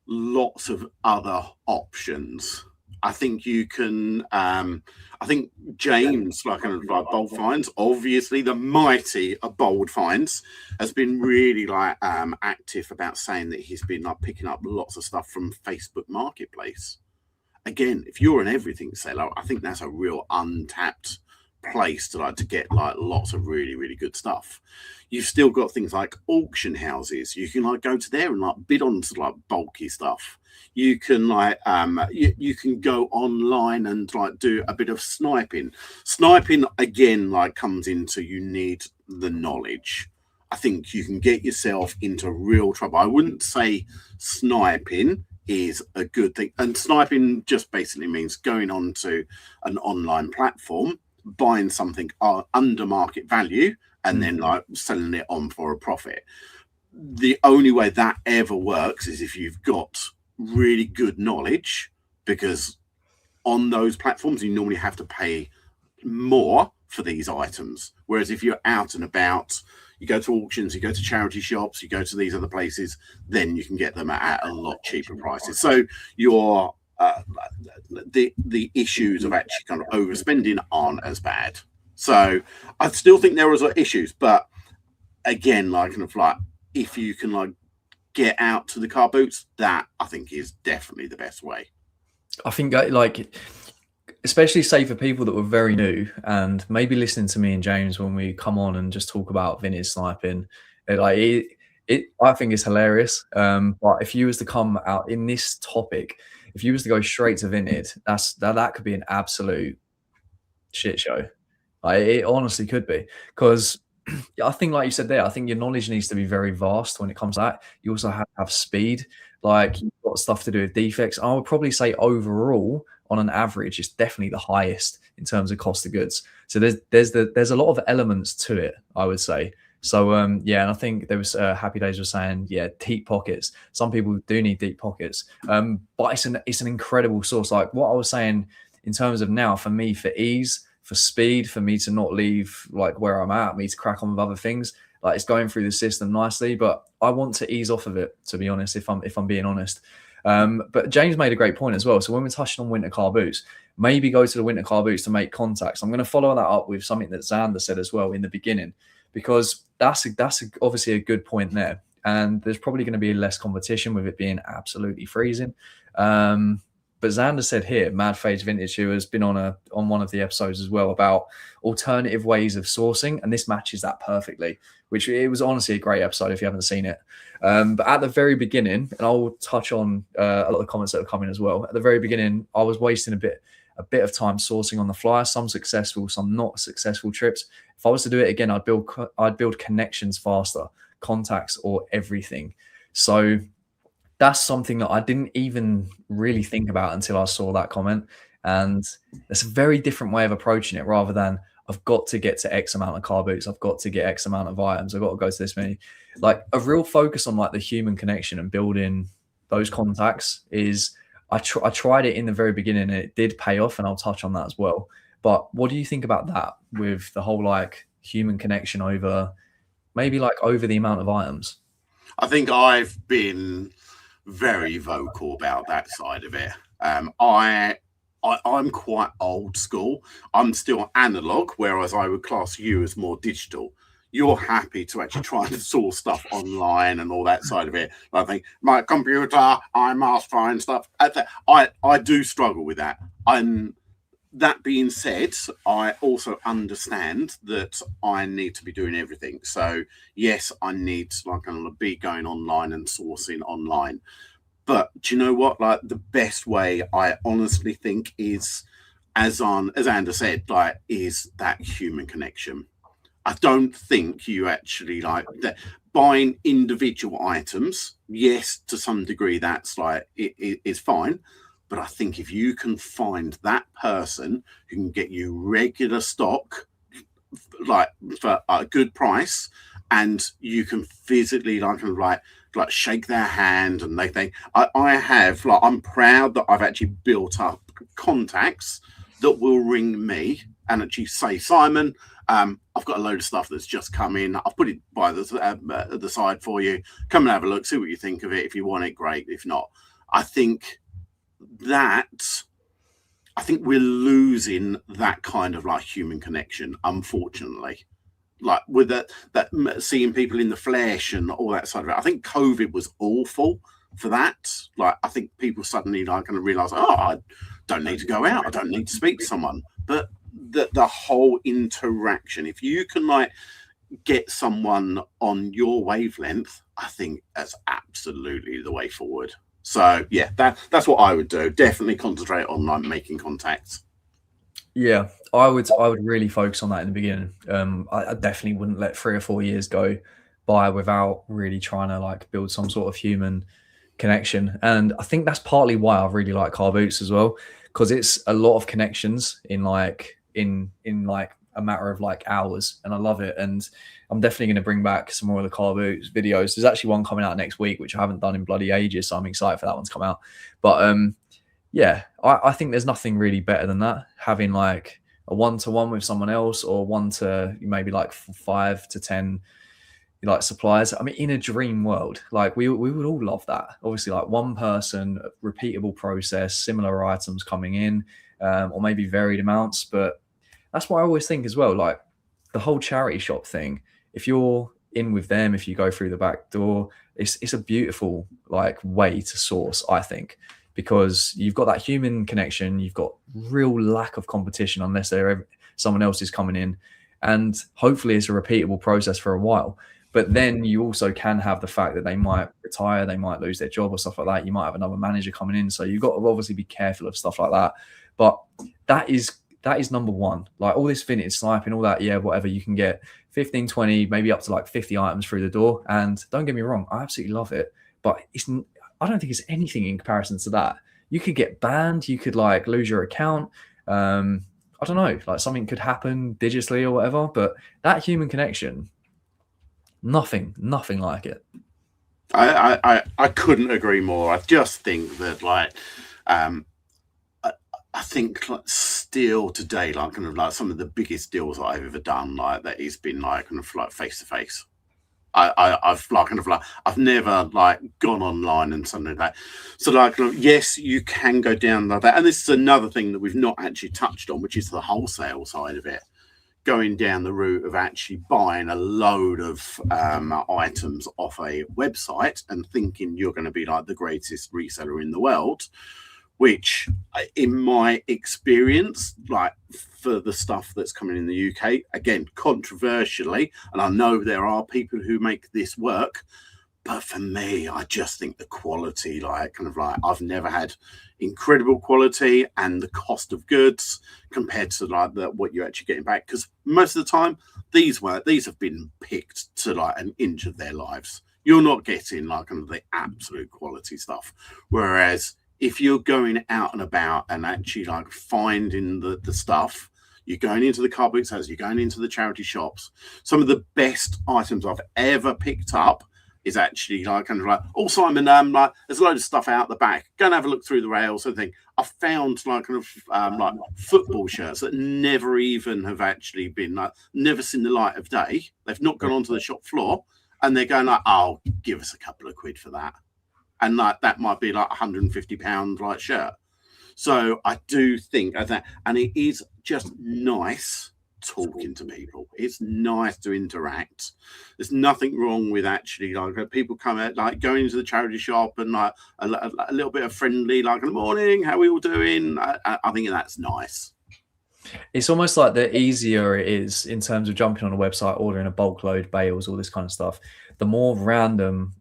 lots of other options. I think you can I think James, like Bold Finds, obviously the mighty Bold Finds, has been really like active about saying that he's been like picking up lots of stuff from Facebook Marketplace. Again, if you're an everything seller, I think that's a real untapped place to get like lots of really, really good stuff. You've still got things like auction houses. You can like go to there and like bid on to like bulky stuff. You can like you can go online and like do a bit of sniping. Sniping again like comes into you need the knowledge. I think you can get yourself into real trouble. I wouldn't say sniping is a good thing. And sniping just basically means going on to an online platform, buying something under market value, and then like selling it on for a profit. The only way that ever works is if you've got really good knowledge, because on those platforms you normally have to pay more for these items. Whereas if you're out and about, you go to auctions, you go to charity shops, you go to these other places, then you can get them at a lot cheaper prices. So your the issues of actually kind of overspending aren't as bad. So I still think there are issues, but again, like kind of like if you can like get out to the car boots, that I think is definitely the best way. I think like especially say for people that were very new and maybe listening to me and James when we come on and just talk about vintage sniping, I think it's hilarious. But if you was to come out in this topic, if you was to go straight to vintage, that could be an absolute shit show. It honestly could be because I think, like you said there, I think your knowledge needs to be very vast when it comes to that. You also have to have speed. Like you've got stuff to do with defects. I would probably say overall, on an average, it's definitely the highest in terms of cost of goods. So there's a lot of elements to it, I would say. So yeah, and I think there was Happy Days was saying, yeah, deep pockets. Some people do need deep pockets, but it's an incredible source. Like what I was saying in terms of now for me, for ease, for speed, for me to not leave like where I'm at, me to crack on with other things. Like it's going through the system nicely, but I want to ease off of it, to be honest, if I'm being honest. But James made a great point as well. So when we're touching on winter car boots, maybe go to the winter car boots to make contacts. I'm going to follow that up with something that Xander said as well in the beginning, because that's obviously a good point there. And there's probably going to be less competition with it being absolutely freezing. But Xander said here, Mad Phage Vintage, who has been on one of the episodes as well, about alternative ways of sourcing, and this matches that perfectly. Which it was honestly a great episode if you haven't seen it. But at the very beginning, and I'll touch on a lot of the comments that are coming as well. At the very beginning, I was wasting a bit of time sourcing on the fly. Some successful, some not successful trips. If I was to do it again, I'd build connections faster, contacts, or everything. So that's something that I didn't even really think about until I saw that comment. And it's a very different way of approaching it rather than I've got to get to X amount of car boots. I've got to get X amount of items. I've got to go to this many. Like a real focus on like the human connection and building those contacts is I tried it in the very beginning and it did pay off, and I'll touch on that as well. But what do you think about that with the whole like human connection over maybe like over the amount of items? I think I've been very vocal about that side of it. I'm quite old school. I'm still analog, whereas I would class you as more digital. You're happy to actually try and source stuff online and all that side of it. I think my computer, I must find stuff. I do struggle with that. That being said, I also understand that I need to be doing everything. So yes, I need to be going online and sourcing online. But do you know what? Like the best way I honestly think is, as Ander said, like is that human connection. I don't think you actually like that buying individual items. Yes, to some degree, that's like it is fine. But I think if you can find that person who can get you regular stock, like for a good price, and you can physically like shake their hand and they think I'm proud that I've actually built up contacts that will ring me and actually say, Simon, I've got a load of stuff that's just come in. I'll put it by the side for you. Come and have a look, see what you think of it. If you want it, great. If not, I think we're losing that kind of like human connection, unfortunately. Like with that seeing people in the flesh and all that side of it. I think COVID was awful for that. Like I think people suddenly like kind of realize, I don't need to go out, I don't need to speak to someone. But the whole interaction, if you can like get someone on your wavelength, I think that's absolutely the way forward. So yeah, that's what I would do. Definitely concentrate on like making contacts. Yeah, I would really focus on that in the beginning. I definitely wouldn't let 3 or 4 years go by without really trying to like build some sort of human connection. And I think that's partly why I really like car boots as well, because it's a lot of connections in like a matter of like hours, and I love it. And I'm definitely going to bring back some more of the car boots videos. There's actually one coming out next week, which I haven't done in bloody ages, so I'm excited for that one to come out. But yeah, I think there's nothing really better than that. Having like a one-to-one with someone else, or one to maybe like 5 to 10 like suppliers. I mean, in a dream world, like we would all love that. Obviously, like one person, repeatable process, similar items coming in, or maybe varied amounts. But that's what I always think as well. Like the whole charity shop thing. If you're in with them, if you go through the back door, it's a beautiful like way to source, I think, because you've got that human connection. You've got real lack of competition unless someone else is coming in, and hopefully it's a repeatable process for a while. But then you also can have the fact that they might retire, they might lose their job or stuff like that. You might have another manager coming in. So you've got to obviously be careful of stuff like that. But that is that is number one. Like all this vintage sniping, all that, yeah, whatever, you can get 15, 20, maybe up to like 50 items through the door. And don't get me wrong, I absolutely love it. But I don't think it's anything in comparison to that. You could get banned, you could like lose your account. I don't know, like something could happen digitally or whatever, but that human connection, nothing like it. I couldn't agree more. I just think that like I think like still today, like kind of like some of the biggest deals that I've ever done, like that has been like kind of like face to face. I've like kind of like I've never like gone online and something like that. So like yes, you can go down like that. And this is another thing that we've not actually touched on, which is the wholesale side of it. Going down the route of actually buying a load of items off a website and thinking you're going to be like the greatest reseller in the world, which in my experience, like for the stuff that's coming in the UK, again, controversially, and I know there are people who make this work, but for me, I just think the quality, like kind of like I've never had incredible quality, and the cost of goods compared to like what you're actually getting back. Because most of the time, these have been picked to like an inch of their lives. You're not getting like kind of the absolute quality stuff. Whereas if you're going out and about and actually like finding the stuff, you're going into the car boot sales, you're going into the charity shops. Some of the best items I've ever picked up is actually like kind of like, oh Simon, like there's a load of stuff out the back. Go and have a look through the rails and think. I found like kind of like football shirts that never even have actually been like never seen the light of day. They've not gone onto the shop floor, and they're going like, oh, give us a couple of quid for that. And like that might be like £150 like shirt. So I do think of that, and it is just nice talking to people. It's nice to interact. There's nothing wrong with actually like people come out like going into the charity shop and like a little bit of friendly like in the morning, how are we all doing? I think that's nice. It's almost like the easier it is in terms of jumping on a website, ordering a bulk load, bales, all this kind of stuff, the more random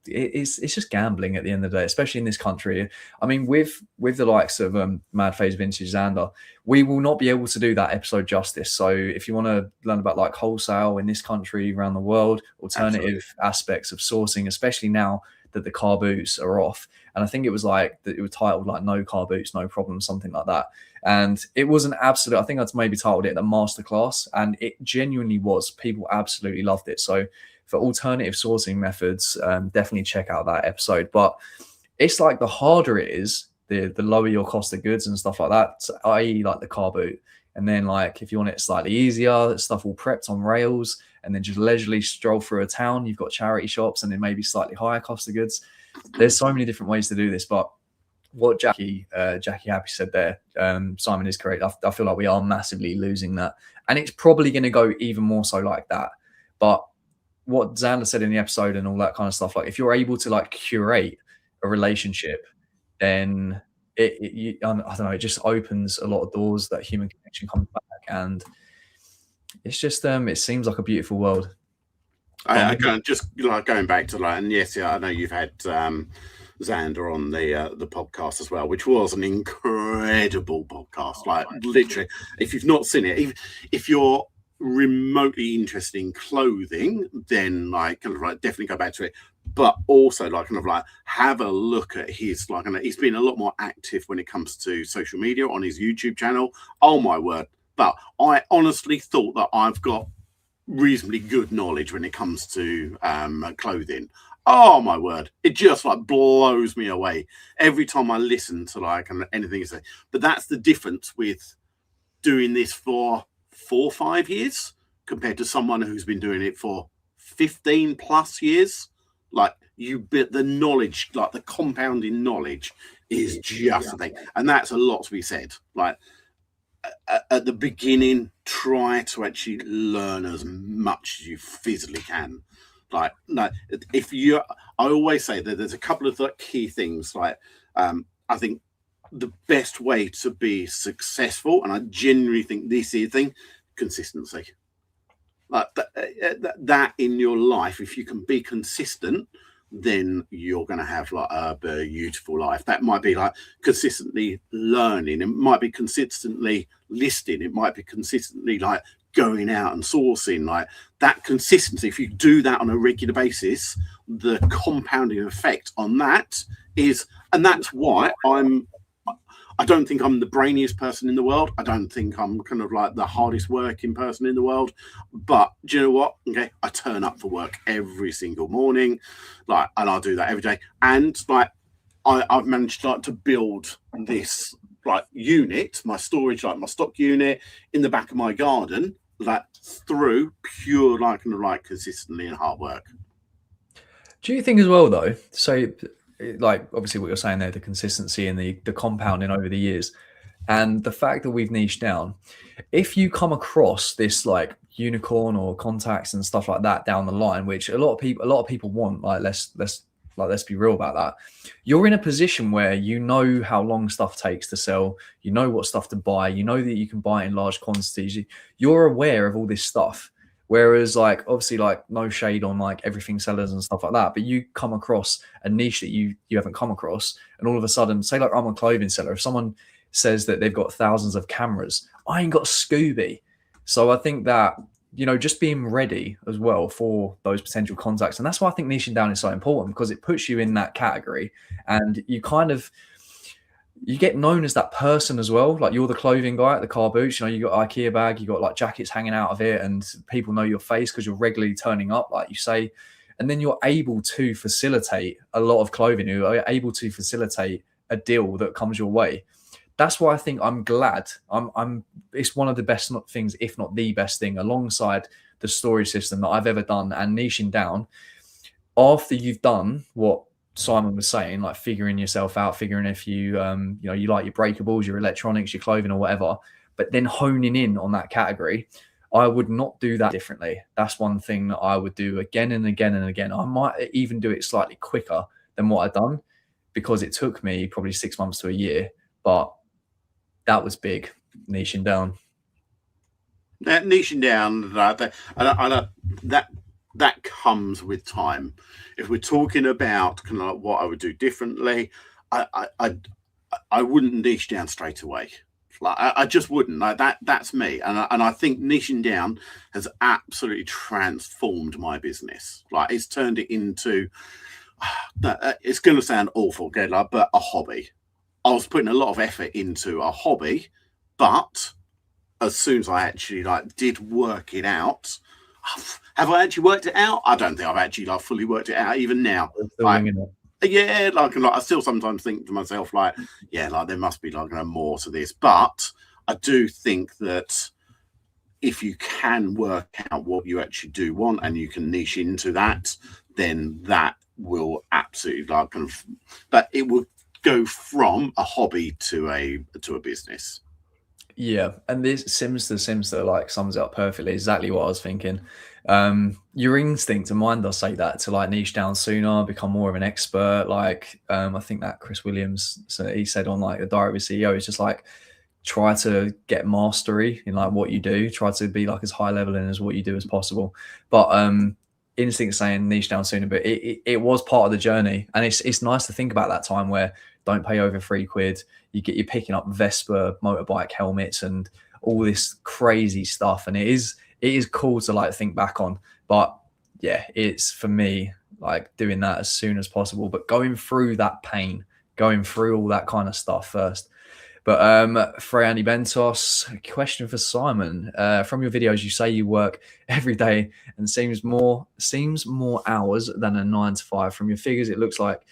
it's just gambling at the end of the day, especially in this country. I mean, with the likes of Mad Phase Vintage Xander, we will not be able to do that episode justice. So if you want to learn about like wholesale in this country, around the world, alternative aspects of sourcing, especially now that the car boots are off. And I think it was like it was titled like "No Car Boots, No Problem," something like that. And it was an absolute, I think I'd maybe titled it the masterclass, and it genuinely was. People absolutely loved it. So for alternative sourcing methods, definitely check out that episode. But it's like the harder it is, the lower your cost of goods and stuff like that, i.e. like the car boot. And then like if you want it slightly easier, stuff all prepped on rails, and then just leisurely stroll through a town, you've got charity shops and then maybe slightly higher cost of goods. There's so many different ways to do this. But what Jackie Happy said there, Simon is correct. I feel like we are massively losing that. And it's probably going to go even more so like that. But what Xander said in the episode and all that kind of stuff, like if you're able to like curate a relationship, then I don't know, it just opens a lot of doors. That human connection comes back, and it's just it seems like a beautiful world. I kind of just like going back to like, and yes, yeah, I know you've had Xander on the podcast as well, which was an incredible podcast. Like literally, if you've not seen it, if you're remotely interested in clothing, then like kind of like definitely go back to it. But also like kind of like have a look at his like, and he's been a lot more active when it comes to social media on his YouTube channel. Oh my word! But I honestly thought that I've got reasonably good knowledge when it comes to clothing. Oh my word, it just like blows me away every time I listen to like anything you say. But that's the difference with doing this for 4 or 5 years compared to someone who's been doing it for 15 plus years. Like the knowledge, like the compounding knowledge is just a thing. And that's a lot to be said. Like at the beginning, try to actually learn as much as you physically can. Like, no, I always say that there's a couple of key things. Like, I think the best way to be successful, and I genuinely think this is a thing, consistency. Like that in your life, if you can be consistent, then you're going to have like a beautiful life. That might be like consistently learning, it might be consistently listing, it might be consistently like going out and sourcing. Like that consistency, if you do that on a regular basis, the compounding effect on that is, and that's why I don't think I'm the brainiest person in the world. I don't think I'm kind of like the hardest working person in the world. But do you know what? Okay, I turn up for work every single morning, like, and I'll do that every day. And like, I've managed like to build this like unit, my storage, like my stock unit in the back of my garden, like through pure like kind of like consistently and hard work. Do you think as well though? So, like obviously what you're saying there, the consistency and the compounding over the years, and the fact that we've niched down. If you come across this like unicorn or contacts and stuff like that down the line, which a lot of people want, like let's be real about that. You're in a position where you know how long stuff takes to sell. You know what stuff to buy. You know that you can buy it in large quantities. You're aware of all this stuff. Whereas like obviously like no shade on like everything sellers and stuff like that, but you come across a niche that you haven't come across, and all of a sudden, say like I'm a clothing seller, if someone says that they've got thousands of cameras, I ain't got Scooby. So I think that, you know, just being ready as well for those potential contacts. And that's why I think niching down is so important, because it puts you in that category and you kind of, you get known as that person as well. Like you're the clothing guy at the car boots, you know, you got IKEA bag, you got like jackets hanging out of it, and people know your face because you're regularly turning up, like you say. And then you're able to facilitate a lot of clothing, you're able to facilitate a deal that comes your way. That's why I think I'm glad. It's one of the best things, if not the best thing, alongside the story system that I've ever done and niching down. After you've done what Simon was saying, like figuring yourself out, figuring if you, you know, you like your breakables, your electronics, your clothing or whatever, but then honing in on that category, I would not do that differently. That's one thing that I would do again and again and again. I might even do it slightly quicker than what I've done, because it took me probably 6 months to a year, but that was big, niching down. Niching down, that comes with time. If we're talking about kind of like what I would do differently, I wouldn't niche down straight away. Like I just wouldn't. Like that's me, and I think niching down has absolutely transformed my business. Like it's turned it into. It's going to sound awful, like, but a hobby. I was putting a lot of effort into a hobby, but as soon as I actually like did work it out, have I actually worked it out? I don't think I've actually like fully worked it out even now. Like, yeah, like I still sometimes think to myself like, yeah, like there must be like more to this, but I do think that if you can work out what you actually do want and you can niche into that, then that will absolutely like kind of, but it will go from a hobby to a business. Yeah, and this Simster like sums it up perfectly. Exactly what I was thinking. Your instinct and mind does say that, to like niche down sooner, become more of an expert. Like I think that Chris Williams, so he said on like the Diary of a CEO, it's just like try to get mastery in like what you do. Try to be like as high level in as what you do as possible. But instinct saying niche down sooner, but it was part of the journey, and it's nice to think about that time where don't pay over £3. You're picking up Vespa motorbike helmets and all this crazy stuff, and it is cool to like think back on. But yeah, it's for me like doing that as soon as possible, but going through that pain, going through all that kind of stuff first. But Freyani Bentos, a question for Simon. From your videos, you say you work every day and seems more hours than a 9 to 5. From your figures, it looks like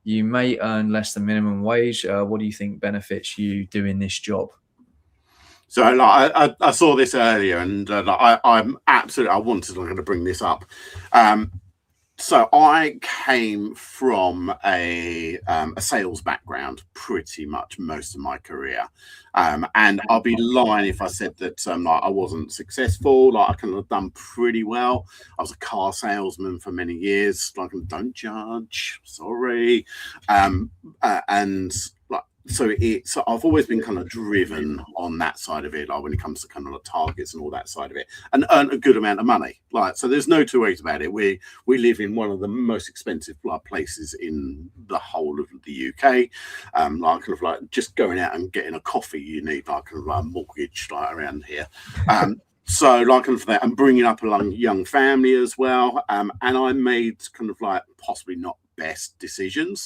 you may earn less than minimum wage. What do you think benefits you doing this job? So like, I saw this earlier, and like, I'm absolutely, I wanted to bring this up. So I came from a sales background pretty much most of my career, and I'll be lying if I said that like I wasn't successful. Like I kind of done pretty well. I was a car salesman for many years. Like don't judge, sorry, and like so I've always been kind of driven on that side of it, like when it comes to kind of like targets and all that side of it, and earn a good amount of money. Like, so there's no two ways about it. We live in one of the most expensive like places in the whole of the UK. Like kind of like just going out and getting a coffee, you need like kind of like a mortgage like around here. So like kind of that, and bringing up a young family as well. And I made kind of like possibly not best decisions,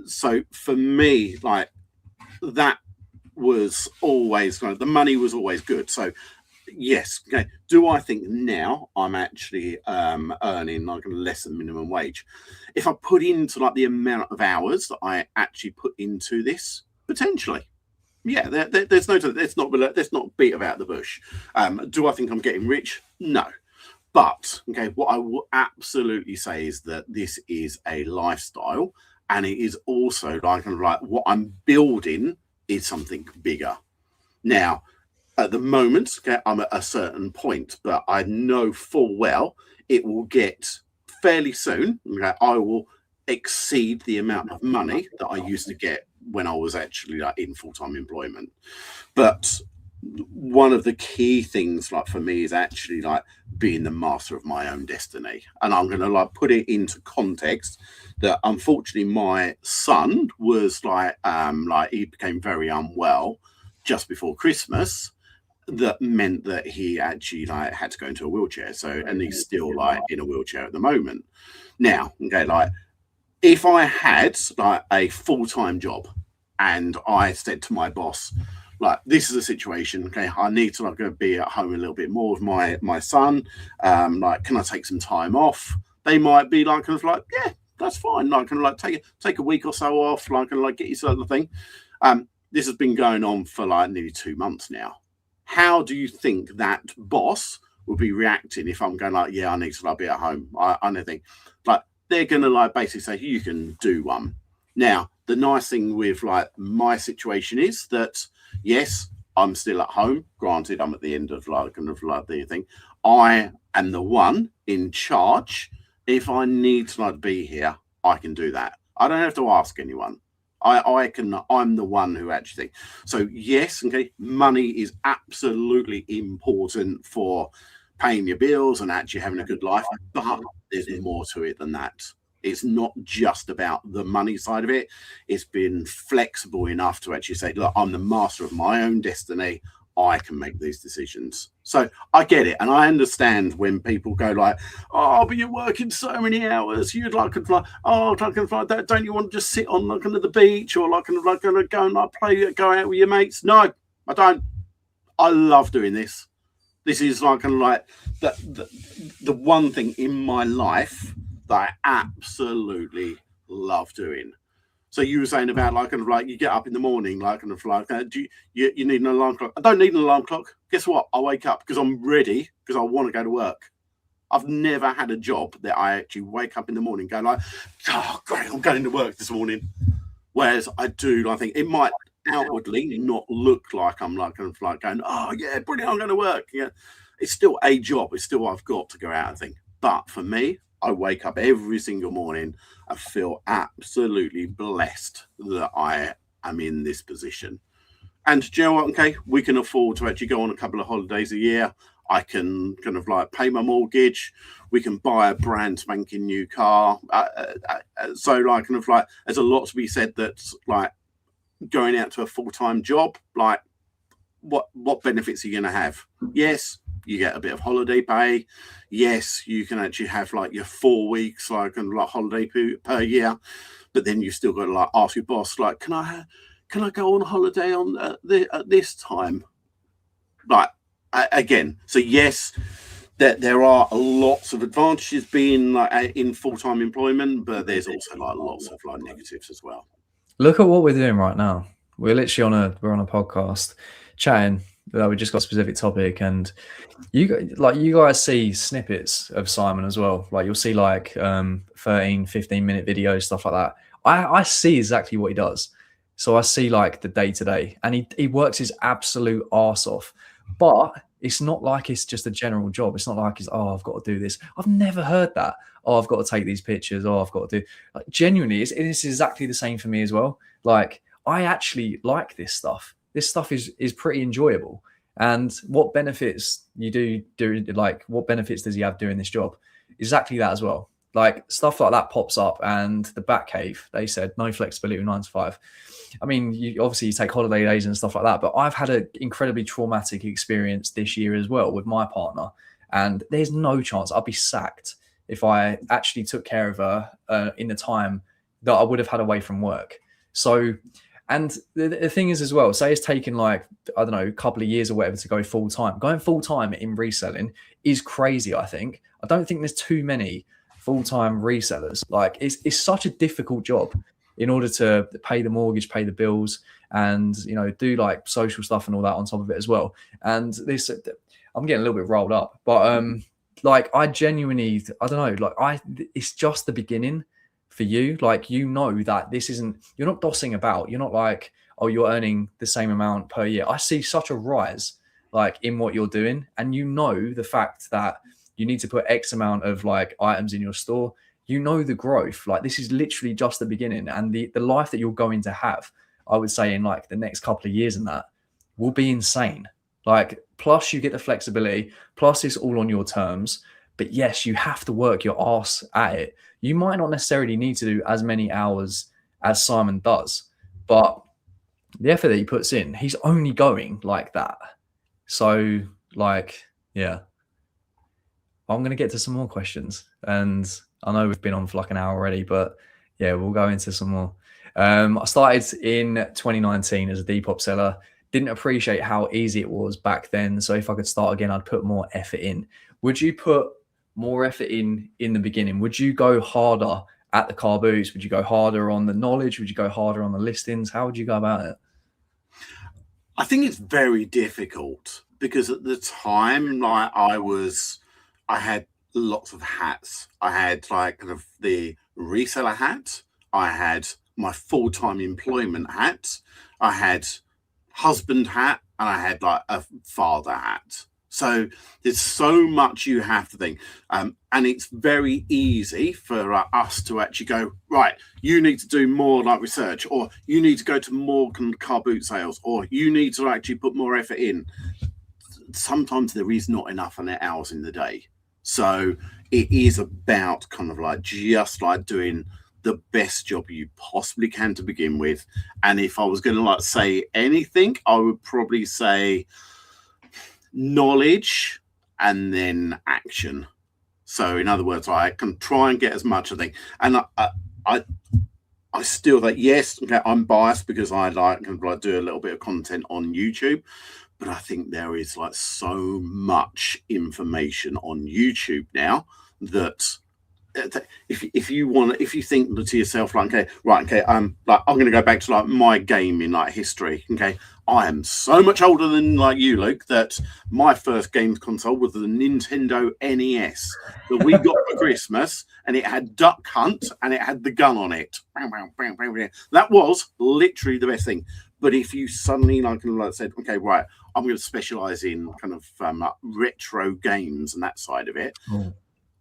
so for me, like that was always kind of, the money was always good. So yes, okay. Do I think now I'm actually earning like less than minimum wage? If I put into like the amount of hours that I actually put into this, potentially. Yeah, there's no, let's not beat about the bush. Do I think I'm getting rich? No. But okay, what I will absolutely say is that this is a lifestyle, and it is also like kind of like what I'm building is something bigger. Now, at the moment, okay, I'm at a certain point, but I know full well it will get fairly soon. Okay, I will exceed the amount of money that I used to get when I was actually like in full-time employment. But one of the key things like for me is actually like being the master of my own destiny. And I'm going to like put it into context that unfortunately my son was like he became very unwell just before Christmas. That meant that he actually like had to go into a wheelchair. So, and he's still like in a wheelchair at the moment. Now, okay, like if I had like a full-time job and I said to my boss, like, this is a situation, okay, I need to like be at home a little bit more with my son. Like, can I take some time off? They might be like, kind of like, yeah, that's fine. Like, kind of like take a week or so off, like, and like get yourself the thing. This has been going on for like nearly 2 months now. How do you think that boss will be reacting if I'm going like, yeah, I need to like be at home? I don't think like they're gonna like basically say you can do one. Now, the nice thing with like my situation is that yes, I'm still at home. Granted, I'm at the end of like kind of like the thing. I am the one in charge. If I need to like be here, I can do that. I don't have to ask anyone. I'm the one who actually. So yes, okay, money is absolutely important for paying your bills and actually having a good life, but there's more to it than that. It's not just about the money side of it. It's been flexible enough to actually say, look, I'm the master of my own destiny. I can make these decisions. So I get it. And I understand when people go like, oh, but you're working so many hours. You'd like to fly. Oh, like that. Don't you want to just sit on like under the beach or like go and like play, go out with your mates? No, I don't. I love doing this. This is like kind of like the one thing in my life that I absolutely love doing. So you were saying about like kind of like you get up in the morning, like kind of like do you need an alarm clock? I don't need an alarm clock. Guess what? I wake up because I'm ready because I want to go to work. I've never had a job that I actually wake up in the morning and go like, oh great, I'm going to work this morning. Whereas I do, I think it might outwardly not look like I'm like kind of like going, oh yeah, brilliant, I'm going to work. Yeah, it's still a job. It's still I've got to go out and think. But for me, I wake up every single morning. I feel absolutely blessed that I am in this position. And do you know what? Okay, we can afford to actually go on a couple of holidays a year. I can kind of like pay my mortgage. We can buy a brand spanking new car. So like kind of like there's a lot to be said that's like going out to a full-time job. Like what benefits are you going to have? Yes, you get a bit of holiday pay. Yes, you can actually have like your 4 weeks like and like holiday per year, but then you still got to like ask your boss like, can I go on holiday on at this time? Like again, so yes, there are lots of advantages being like in full-time employment, but there's also like lots of like negatives as well. Look at what we're doing right now. We're literally on a podcast chatting. We just got a specific topic, and you guys see snippets of Simon as well. Like you'll see like 13, 15-minute videos, stuff like that. I see exactly what he does. So I see like the day to day, and he works his absolute arse off. But it's not like it's just a general job. It's not like it's, oh, I've got to do this. I've never heard that. Oh, I've got to take these pictures. Oh, I've got to do, like, genuinely, it's exactly the same for me as well. Like, I actually like this stuff. This stuff is pretty enjoyable. And what benefits you do, like, what benefits does he have doing this job? Exactly that as well. Like, stuff like that pops up, and the Batcave, they said no flexibility 9 to 5. I mean, you take holiday days and stuff like that, but I've had an incredibly traumatic experience this year as well with my partner, and there's no chance I'd be sacked if I actually took care of her in the time that I would have had away from work. So, and the thing is as well, say it's taken like, I don't know, a couple of years or whatever to go full time. Going full time in reselling is crazy, I think. I don't think there's too many full-time resellers. Like, it's such a difficult job in order to pay the mortgage, pay the bills, and do like social stuff and all that on top of it as well. And this, I'm getting a little bit rolled up, but like, I genuinely, I don't know, like, it's just the beginning for you. Like, that this isn't, you're not dossing about. You're not like, oh, you're earning the same amount per year. I see such a rise like in what you're doing, and the fact that you need to put X amount of like items in your store. The growth. Like, this is literally just the beginning, and the life that you're going to have, I would say, in like the next couple of years, and that will be insane. Like, plus you get the flexibility, plus it's all on your terms. But yes, you have to work your ass at it. You might not necessarily need to do as many hours as Simon does, but the effort that he puts in, he's only going like that. So, like, yeah. I'm going to get to some more questions, and I know we've been on for like an hour already, but yeah, we'll go into some more. I started in 2019 as a Depop seller. Didn't appreciate how easy it was back then. So if I could start again, I'd put more effort in. Would you put more effort in the beginning? Would you go harder at the car boots? Would you go harder on the knowledge? Would you go harder on the listings? How would you go about it? I think it's very difficult because at the time, like, I had lots of hats. I had like kind of the reseller hat. I had my full-time employment hat. I had husband hat, and I had like a father hat. So there's so much you have to think. And it's very easy for us to actually go, right, you need to do more like research, or you need to go to more car boot sales, or you need to actually put more effort in. Sometimes there is not enough hours in the day. So it is about kind of like just like doing the best job you possibly can to begin with. And if I was going to like say anything, I would probably say knowledge and then action. So in other words, I can try and get as much, I think. And I still think, yes, okay, I'm biased because I like do a little bit of content on YouTube. But I think there is like so much information on YouTube now that if you think to yourself like, okay, right, okay, I'm going to go back to like my game in like history. Okay, I am so much older than like you, Luke, that my first games console was the Nintendo NES that we got for Christmas, and it had Duck Hunt and it had the gun on it. That was literally the best thing. But if you suddenly like said, okay, right, I'm going to specialize in kind of like retro games and that side of it,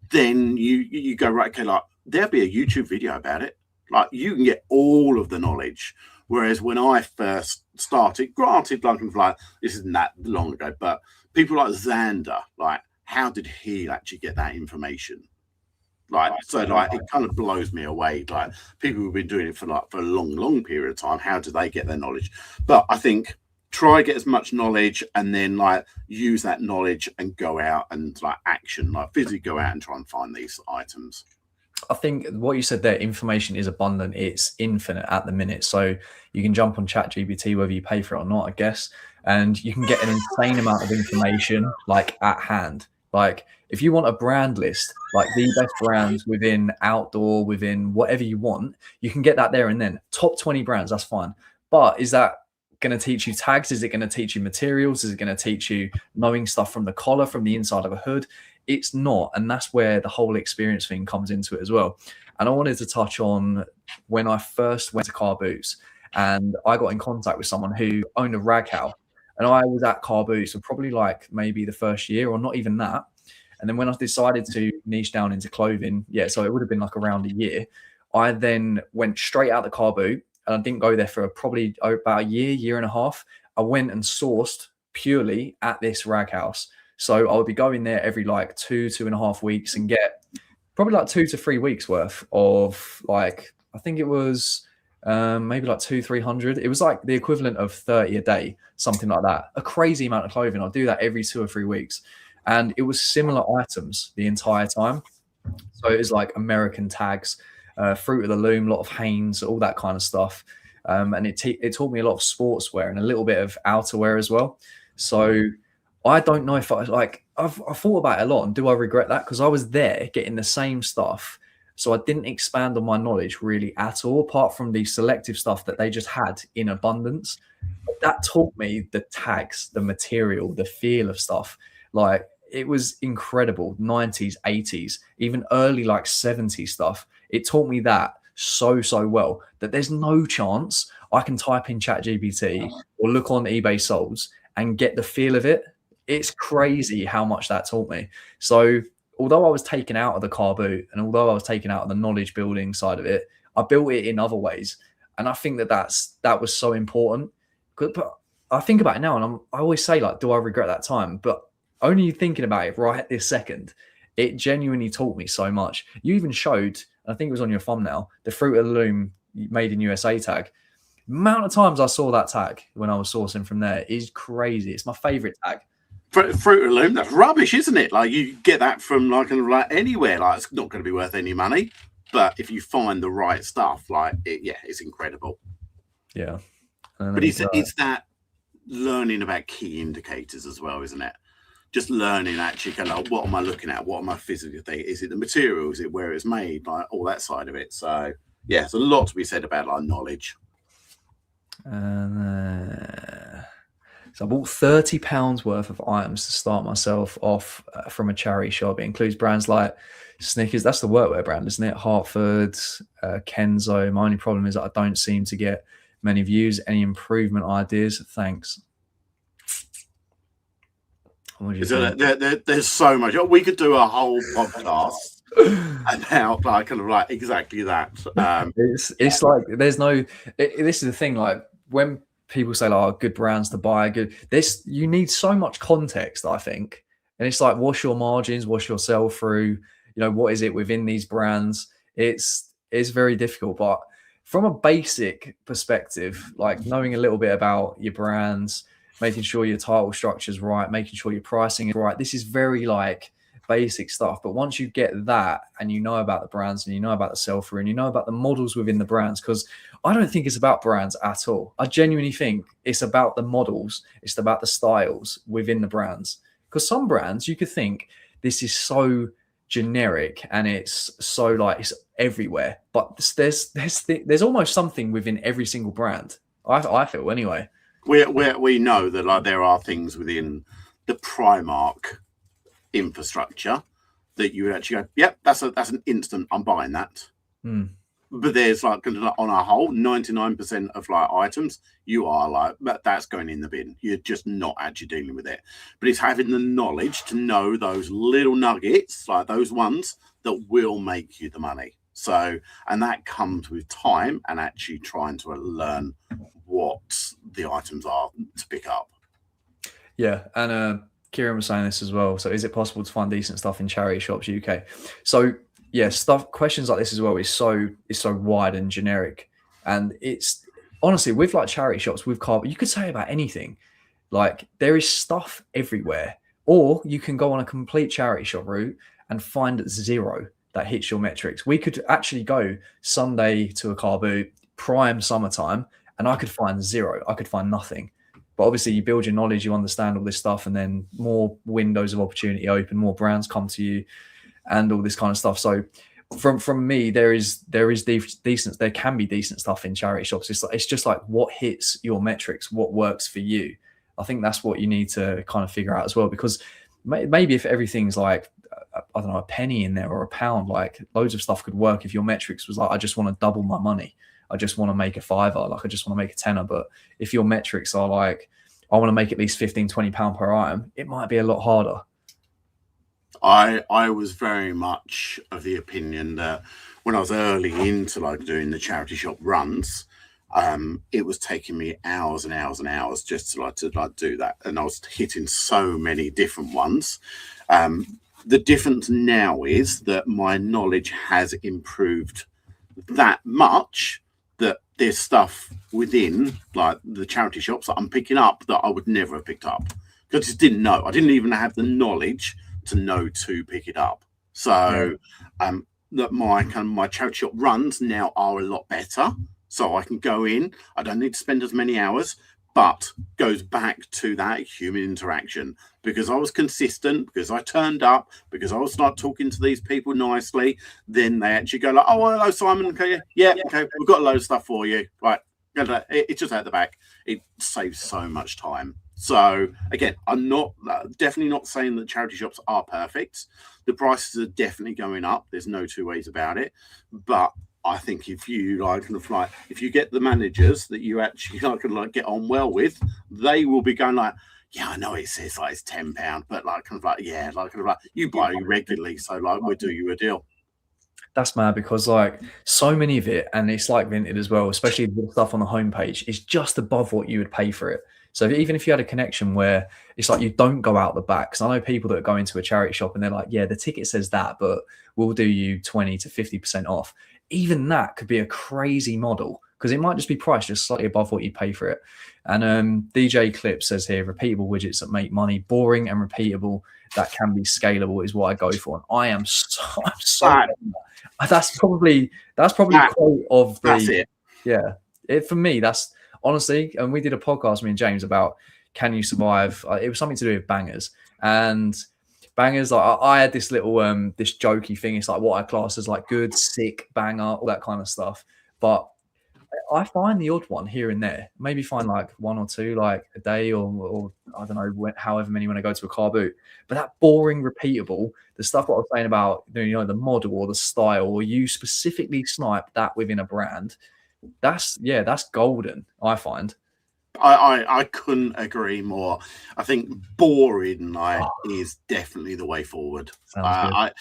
then you go, right, okay, like there'll be a YouTube video about it. Like, you can get all of the knowledge. Whereas when I first started, granted, like this isn't that long ago, but people like Xander, like, how did he actually get that information? Like, so like it kind of blows me away. Like, people who've been doing it for a long period of time, how do they get their knowledge? But I think try get as much knowledge, and then like use that knowledge and go out and like action, like physically go out and try and find these items. I think what you said there, information is abundant. It's infinite at the minute. So you can jump on ChatGPT, whether you pay for it or not, I guess, and you can get an insane amount of information like at hand. Like, if you want a brand list, like the best brands within outdoor, within whatever you want, you can get that there and then. Top 20 brands, that's fine. But is that going to teach you tags? Is it going to teach you materials? Is it going to teach you knowing stuff from the collar, from the inside of a hood? It's not. And that's where the whole experience thing comes into it as well. And I wanted to touch on when I first went to car boots, and I got in contact with someone who owned a rag house. And I was at Car Boot, so probably like maybe the first year or not even that. And then when I decided to niche down into clothing, so it would have been like around a year. I then went straight out the Car Boot, and I didn't go there for probably about a year and a half. I went and sourced purely at this rag house. So I would be going there every like 2.5 weeks and get probably like 2 to 3 weeks worth of like, I think it was maybe like 200-300. It was like the equivalent of 30 a day, something like that. A crazy amount of clothing. I'll do that every 2 or 3 weeks. And it was similar items the entire time. So it was like American tags, Fruit of the Loom, a lot of Hanes, all that kind of stuff. And it taught me a lot of sportswear and a little bit of outerwear as well. So I don't know if I've thought about it a lot, and do I regret that? Because I was there getting the same stuff. So I didn't expand on my knowledge really at all, apart from the selective stuff that they just had in abundance. But that taught me the tags, the material, the feel of stuff. Like, it was incredible. 90s, 80s, even early like 70s stuff. It taught me that so well that there's no chance I can type in ChatGPT or look on eBay solds and get the feel of it. It's crazy how much that taught me. So although I was taken out of the Car Boot, and although I was taken out of the knowledge building side of it, I built it in other ways. And I think that was so important. But I think about it now, and I always say, like, do I regret that time? But only thinking about it right this second, it genuinely taught me so much. You even showed, I think it was on your thumbnail, the Fruit of the Loom made in USA tag. The amount of times I saw that tag when I was sourcing from there is crazy. It's my favorite tag. Fruit of the Loom, that's rubbish, isn't it? Like, you get that from like anywhere. Like, it's not going to be worth any money, but if you find the right stuff, like it's incredible. Yeah, but it's that learning about key indicators as well, isn't it? Just learning actually, kind of like, what am I looking at? What am I physically thinking? Is it the material? Is it where it's made? Like, all that side of it. So yeah, there's a lot to be said about like knowledge. So I bought £30 worth of items to start myself off from a charity shop. It includes brands like Snickers. That's the workwear brand, isn't it? Hartford, Kenzo. My only problem is that I don't seem to get many views. Any improvement ideas? Thanks. There's so much. We could do a whole podcast about like exactly that. It's like there's no. This is the thing. Like, when people say, like, oh, good brands to buy, you need so much context, I think. And it's like, what's your margins? What's your sell through? What is it within these brands? It's very difficult. But from a basic perspective, like knowing a little bit about your brands, making sure your title structure is right, making sure your pricing is right. This is very like basic stuff. But once you get that, and you know about the brands, and you know about the sell-through, and you know about the models within the brands, because I don't think it's about brands at all. I genuinely think it's about the models. It's about the styles within the brands. Because some brands, you could think this is so generic and it's so like it's everywhere, but there's almost something within every single brand. I feel anyway. We know that like there are things within the Primark infrastructure that you would actually go, yep, that's an instant, I'm buying that. But there's like, on a whole, 99% of like items, you are like, that's going in the bin. You're just not actually dealing with it. But it's having the knowledge to know those little nuggets, like those ones that will make you the money. So, and that comes with time and actually trying to learn what the items are to pick up. Yeah, and Kieran was saying this as well. So, is it possible to find decent stuff in charity shops UK? So, yeah, questions like this as well is so wide and generic, and it's honestly with like charity shops, with car, you could say about anything. Like, there is stuff everywhere, or you can go on a complete charity shop route and find zero that hits your metrics. We could actually go Sunday to a car boot, prime summertime, and I could find zero. I could find nothing. But obviously, you build your knowledge, you understand all this stuff, and then more windows of opportunity open, more brands come to you, and all this kind of stuff. So from me, there can be decent stuff in charity shops. It's just like what hits your metrics, what works for you. I think that's what you need to kind of figure out as well, because maybe if everything's like, I don't know, a penny in there or a pound, like loads of stuff could work if your metrics was like, I just want to double my money. I just want to make a £5, like I just want to make a £10. But if your metrics are like I want to make at least £15-20 per item, it might be a lot harder. I was very much of the opinion that when I was early into like doing the charity shop runs, it was taking me hours and hours and hours just to do that, and I was hitting so many different ones. The difference now is that my knowledge has improved that much that there's stuff within like the charity shops that I'm picking up that I would never have picked up because I just didn't know. I didn't even have the knowledge to know to pick it up. So that my charity shop runs now are a lot better. So I can go in, I don't need to spend as many hours, but goes back to that human interaction because I was consistent, because I turned up, because I was not talking to these people nicely. Then they actually go like, oh, hello, Simon. Okay, yeah, okay, we've got a load of stuff for you. Right, it's just out the back. It saves so much time. So again, I'm not definitely not saying that charity shops are perfect. The prices are definitely going up. There's no two ways about it. But I think if you if you get the managers that you actually get on well with, they will be going like, yeah, I know it says like it's £10, but you buy regularly, so like we'll do you a deal. That's mad because like so many of it, and it's like Vinted as well, especially the stuff on the homepage, is just above what you would pay for it. So even if you had a connection where it's like you don't go out the back, because I know people that go into a charity shop and they're like, yeah, the ticket says that, but we'll do you 20 to 50% off. Even that could be a crazy model because it might just be priced just slightly above what you pay for it. And DJ Clip says here, repeatable widgets that make money, boring and repeatable that can be scalable is what I go for. And I am so that's probably quote of the that's it. Yeah. For me, that's honestly, and we did a podcast, me and James, about can you survive? It was something to do with bangers. And bangers, like I had this little this jokey thing. It's like what I class as like good, sick, banger, all that kind of stuff. But I find the odd one here and there. Maybe find like one or two like a day, or I don't know, however many when I go to a car boot. But that boring, repeatable, the stuff what I was saying about the model or the style, or you specifically snipe that within a brand. That's golden, I find. I couldn't agree more. I think boring is definitely the way forward. I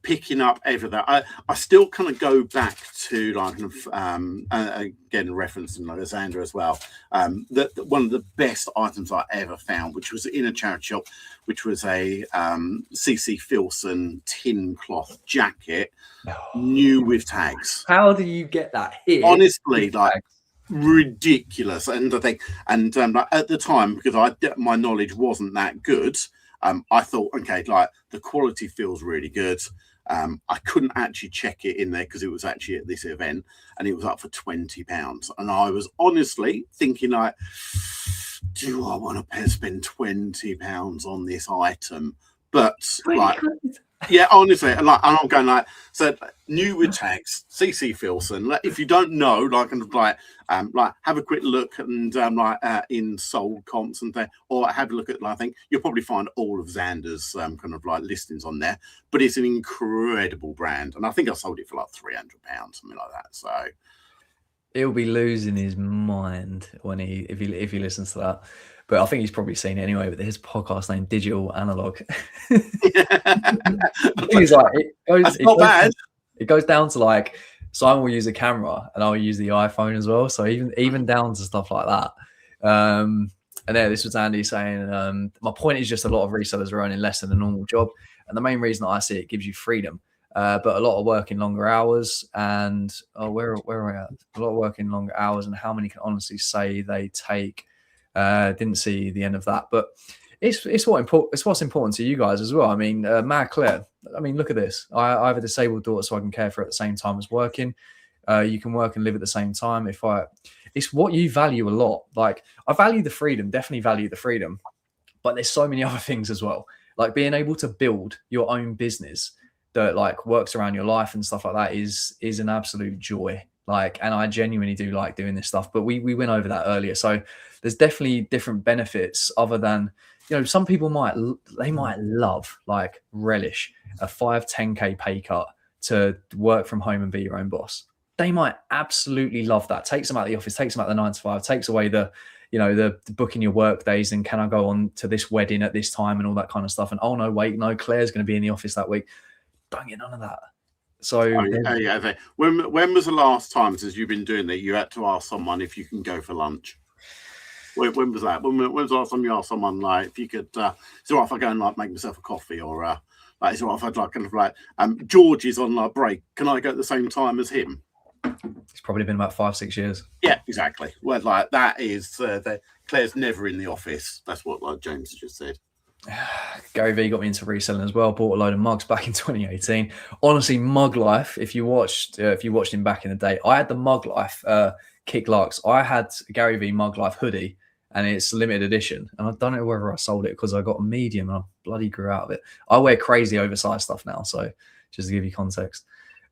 picking up everything. I still kind of go back to again referencing like Xander as well. That one of the best items I ever found, which was in a charity shop, which was a CC Filson tin cloth jacket, new with tags. How do you get that here? Honestly, ridiculous. And I think, at the time, because my knowledge wasn't that good, I thought, okay, like the quality feels really good. I couldn't actually check it in there because it was actually at this event and it was up for £20. And I was honestly thinking like, do I want to spend £20 on this item? But like, yeah, honestly, and I'm going like, so new with tags, CC Filson. Like, if you don't know, have a quick look and in sold comps and things, or have a look at. I think you'll probably find all of Xander's listings on there. But it's an incredible brand, and I think I sold it for like £300, something like that. So he'll be losing his mind when if he listens to that. But I think he's probably seen it anyway. But there's a podcast named Digital Analog. He's like, that's not bad. It goes down to like Simon will use a camera and I'll use the iPhone as well. So even down to stuff like that. And there, this was Andy saying, my point is just a lot of resellers are earning less than a normal job. And the main reason that I see it gives you freedom. But a lot of working longer hours and where are we at? A lot of working longer hours, and how many can honestly say they take? Didn't see the end of that, but it's what's important to you guys as well. I mean, Mad Claire, I mean, look at this. I have a disabled daughter, so I can care for her at the same time as working. You can work and live at the same time. It's what you value a lot. Like, I value the freedom, definitely value the freedom, but there's so many other things as well. Like being able to build your own business that like works around your life and stuff like that is an absolute joy. Like, and I genuinely do like doing this stuff, but we went over that earlier. So there's definitely different benefits other than, some people might love, like relish a 5-10K pay cut to work from home and be your own boss. They might absolutely love that. Takes them out of the office, takes them out of the 9 to 5, takes away the, you know, the booking your work days and can I go on to this wedding at this time and all that kind of stuff. And oh no, wait, no, Claire's going to be in the office that week. Don't get none of that. So yeah. When was the last time since you've been doing that you had to ask someone if you can go for lunch? When was that? When was the last time you asked someone like if you could? Is it all right if I go and like make myself a coffee, or like is it all right if I'd like kind of like George is on like break? Can I go at the same time as him? It's probably been about 5-6 years. Yeah, exactly. Well, like that is Claire's never in the office. That's what like James just said. Gary Vee got me into reselling as well. Bought a load of mugs back in 2018. Honestly, Mug Life. If you watched him back in the day, I had the Mug Life Kick Larks. I had Gary Vee Mug Life hoodie, and it's limited edition. And I don't know whether I sold it because I got a medium and I bloody grew out of it. I wear crazy oversized stuff now, so just to give you context.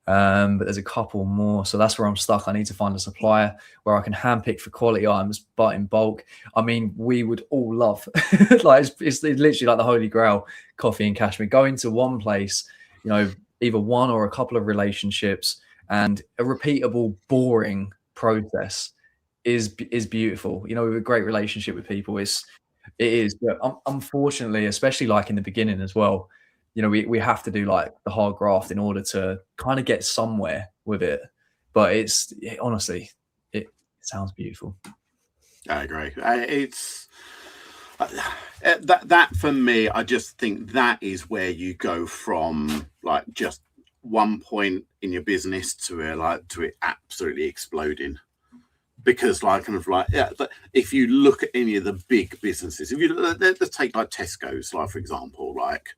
But there's a couple more, so that's where I'm stuck. I need to find a supplier where I can handpick for quality items, but in bulk. I mean, we would all love like it's literally like the holy grail, coffee and cashmere. Go into one place, you know, either one or a couple of relationships, and a repeatable, boring process is beautiful. You know, with a great relationship with people, it is. But unfortunately, especially like in the beginning as well, you know, we have to do like the hard graft in order to kind of get somewhere with it. But honestly, it sounds beautiful. I agree. It's that for me, I just think that is where you go from like just one point in your business to it absolutely exploding. Because like kind of like if you look at any of the big businesses, if you let's take like Tesco's, like for example, like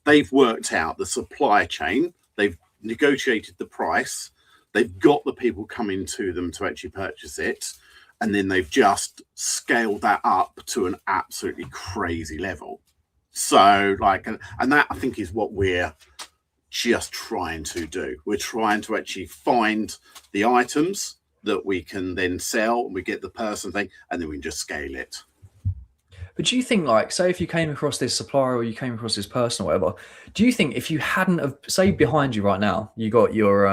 they've worked out the supply chain, they've negotiated the price, they've got the people coming to them to actually purchase it, and then they've just scaled that up to an absolutely crazy level. So like, and that I think is what we're just trying to do. We're trying to actually find the items that we can then sell, and we get the person thing, and then we can just scale it. But do you think, like, say if you came across this supplier or you came across this person or whatever, do you think if you hadn't have, say behind you right now, you got your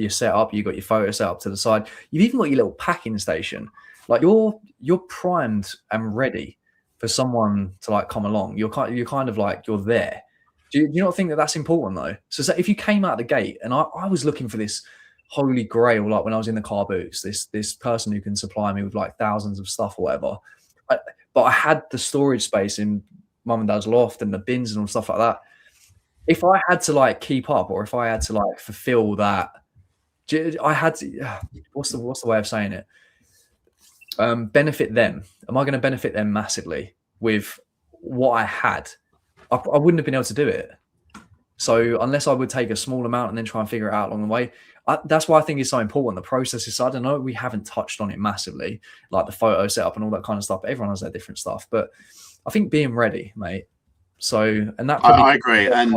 setup, you got your photo set up to the side, you've even got your little packing station, like you're primed and ready for someone to like come along. You're kind of like you're there. Do you not think that that's important though? So say if you came out the gate, and I was looking for this holy grail, like when I was in the car boots, this person who can supply me with like thousands of stuff or whatever. But I had the storage space in mum and dad's loft and the bins and all stuff like that. If I had to like keep up, or if I had to like fulfill that, I had to. What's the way of saying it? Benefit them. Am I going to benefit them massively with what I had? I wouldn't have been able to do it. So unless I would take a small amount and then try and figure it out along the way, that's why I think it's so important. The process is, I don't know, we haven't touched on it massively, like the photo setup and all that kind of stuff. Everyone has their different stuff, but I think being ready, mate. So, and that I agree. And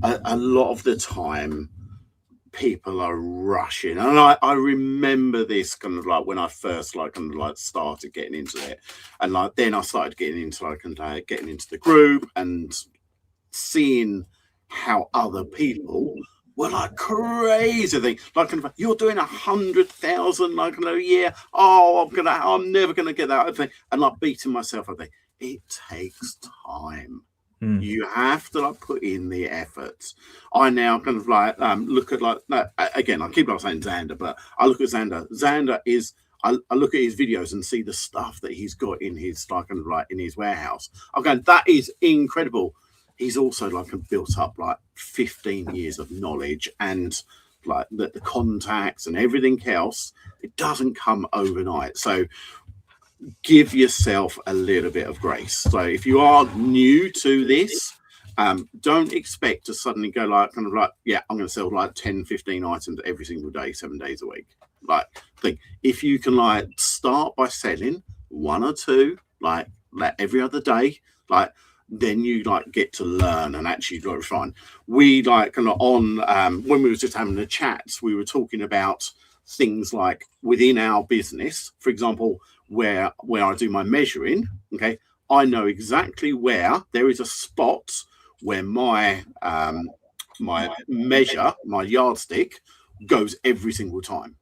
a lot of the time, people are rushing, and I remember this kind of like when I first started getting into it, and like then I started getting into getting into the group and seeing how other people were like crazy things, like kind of, you're doing 100,000 like a year. Oh, I'm never gonna get that thing, and like beating myself. I think it takes time. You have to like put in the efforts. I now kind of like look at again, I keep like saying Xander, but I look at Xander. Xander is I look at his videos and see the stuff that he's got in his in his warehouse. I'm going, that is incredible. He's also like built up like 15 years of knowledge and like the contacts and everything else. It doesn't come overnight. So give yourself a little bit of grace. So if you are new to this, don't expect to suddenly go I'm going to sell like 10, 15 items every single day, 7 days a week. Like, think if you can start by selling one or two, like every other day, then you get to learn and actually refine. We when we were just having the chats, we were talking about things like within our business, for example, where I do my measuring, okay, I know exactly where there is a spot where my my measure, my yardstick goes every single time.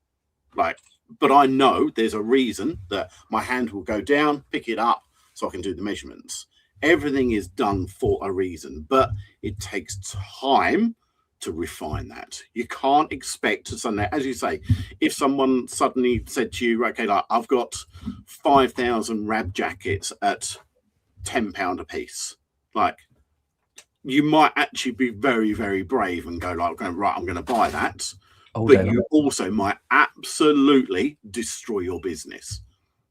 Like but I know there's a reason that my hand will go down, pick it up, so I can do the measurements. Everything is done for a reason, but it takes time to refine that. You can't expect to suddenly, as you say, if someone suddenly said to you, okay, like I've got 5,000 rab jackets at £10 a piece, like you might actually be very, very brave and go like, right, I'm going to buy that. But you also might absolutely destroy your business,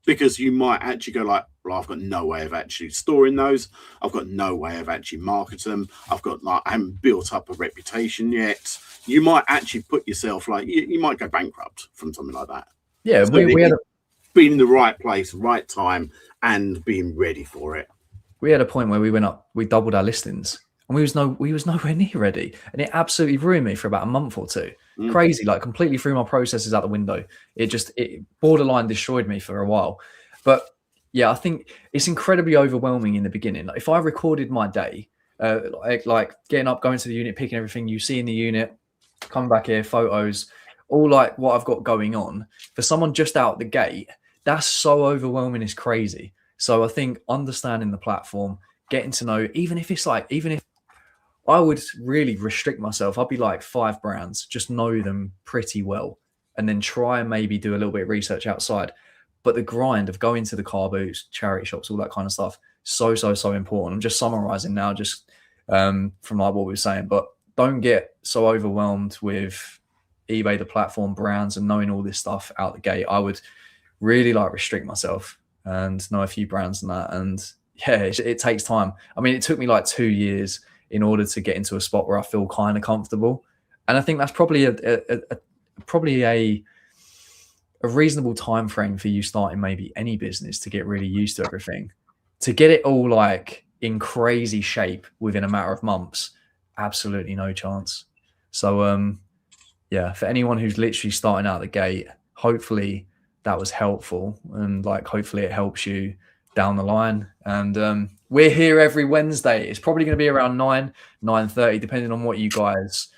because you might actually go like, well, I've got no way of actually storing those. I've got no way of actually marketing them. I haven't built up a reputation yet. You might actually put yourself like, you might go bankrupt from something like that. Yeah, so we had been in the right place, right time, and being ready for it. We had a point where we doubled our listings, and we was nowhere near ready, and it absolutely ruined me for about a month or two. Crazy, like completely threw my processes out the window. It borderline destroyed me for a while. But yeah, I think it's incredibly overwhelming in the beginning. Like if I recorded my day, like getting up, going to the unit, picking everything you see in the unit, coming back here, photos, all like what I've got going on, for someone just out the gate, that's so overwhelming, it's crazy. So I think understanding the platform, getting to know, even if I would really restrict myself, I'd be like 5 brands, just know them pretty well, and then try and maybe do a little bit of research outside. But the grind of going to the car booths, charity shops, all that kind of stuff, so important. I'm just summarizing now, just from like what we were saying, but don't get so overwhelmed with eBay, the platform, brands, and knowing all this stuff out the gate. I would really like restrict myself and know a few brands and that. And yeah, it takes time. I mean, it took me like 2 years in order to get into a spot where I feel kind of comfortable. And I think that's probably a reasonable time frame for you starting maybe any business to get really used to everything. To get it all like in crazy shape within a matter of months, absolutely no chance. So yeah, for anyone who's literally starting out the gate, hopefully that was helpful, and like hopefully it helps you down the line. And we're here every Wednesday. It's probably going to be around 9:30, depending on what you guys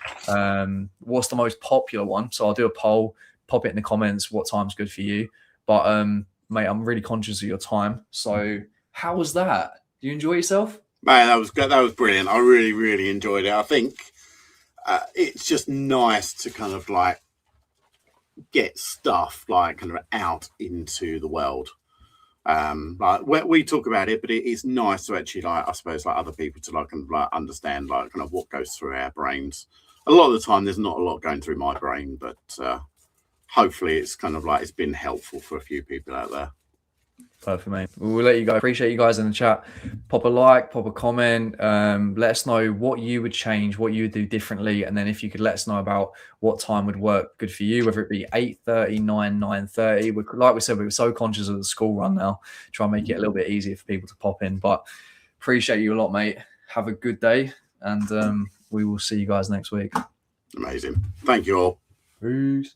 what's the most popular one. So I'll do a poll, pop it in the comments what time's good for you. But mate, I'm really conscious of your time. So how was that? Do you enjoy yourself? Man, that was good. That was brilliant. I really, really enjoyed it. I think it's just nice to kind of like get stuff like kind of out into the world. Like we talk about it, but it is nice to actually like, I suppose, like other people to like kind of like understand like kind of what goes through our brains. A lot of the time there's not a lot going through my brain, but hopefully it's kind of like it's been helpful for a few people out there. Perfect, mate. We'll let you go. Appreciate you guys in the chat. Pop a like, pop a comment. Let us know what you would change, what you would do differently. And then if you could let us know about what time would work good for you, whether it be 8:30, 9:30. Like we said, we were so conscious of the school run now. Try and make it a little bit easier for people to pop in. But appreciate you a lot, mate. Have a good day. And we will see you guys next week. Amazing. Thank you all. Peace.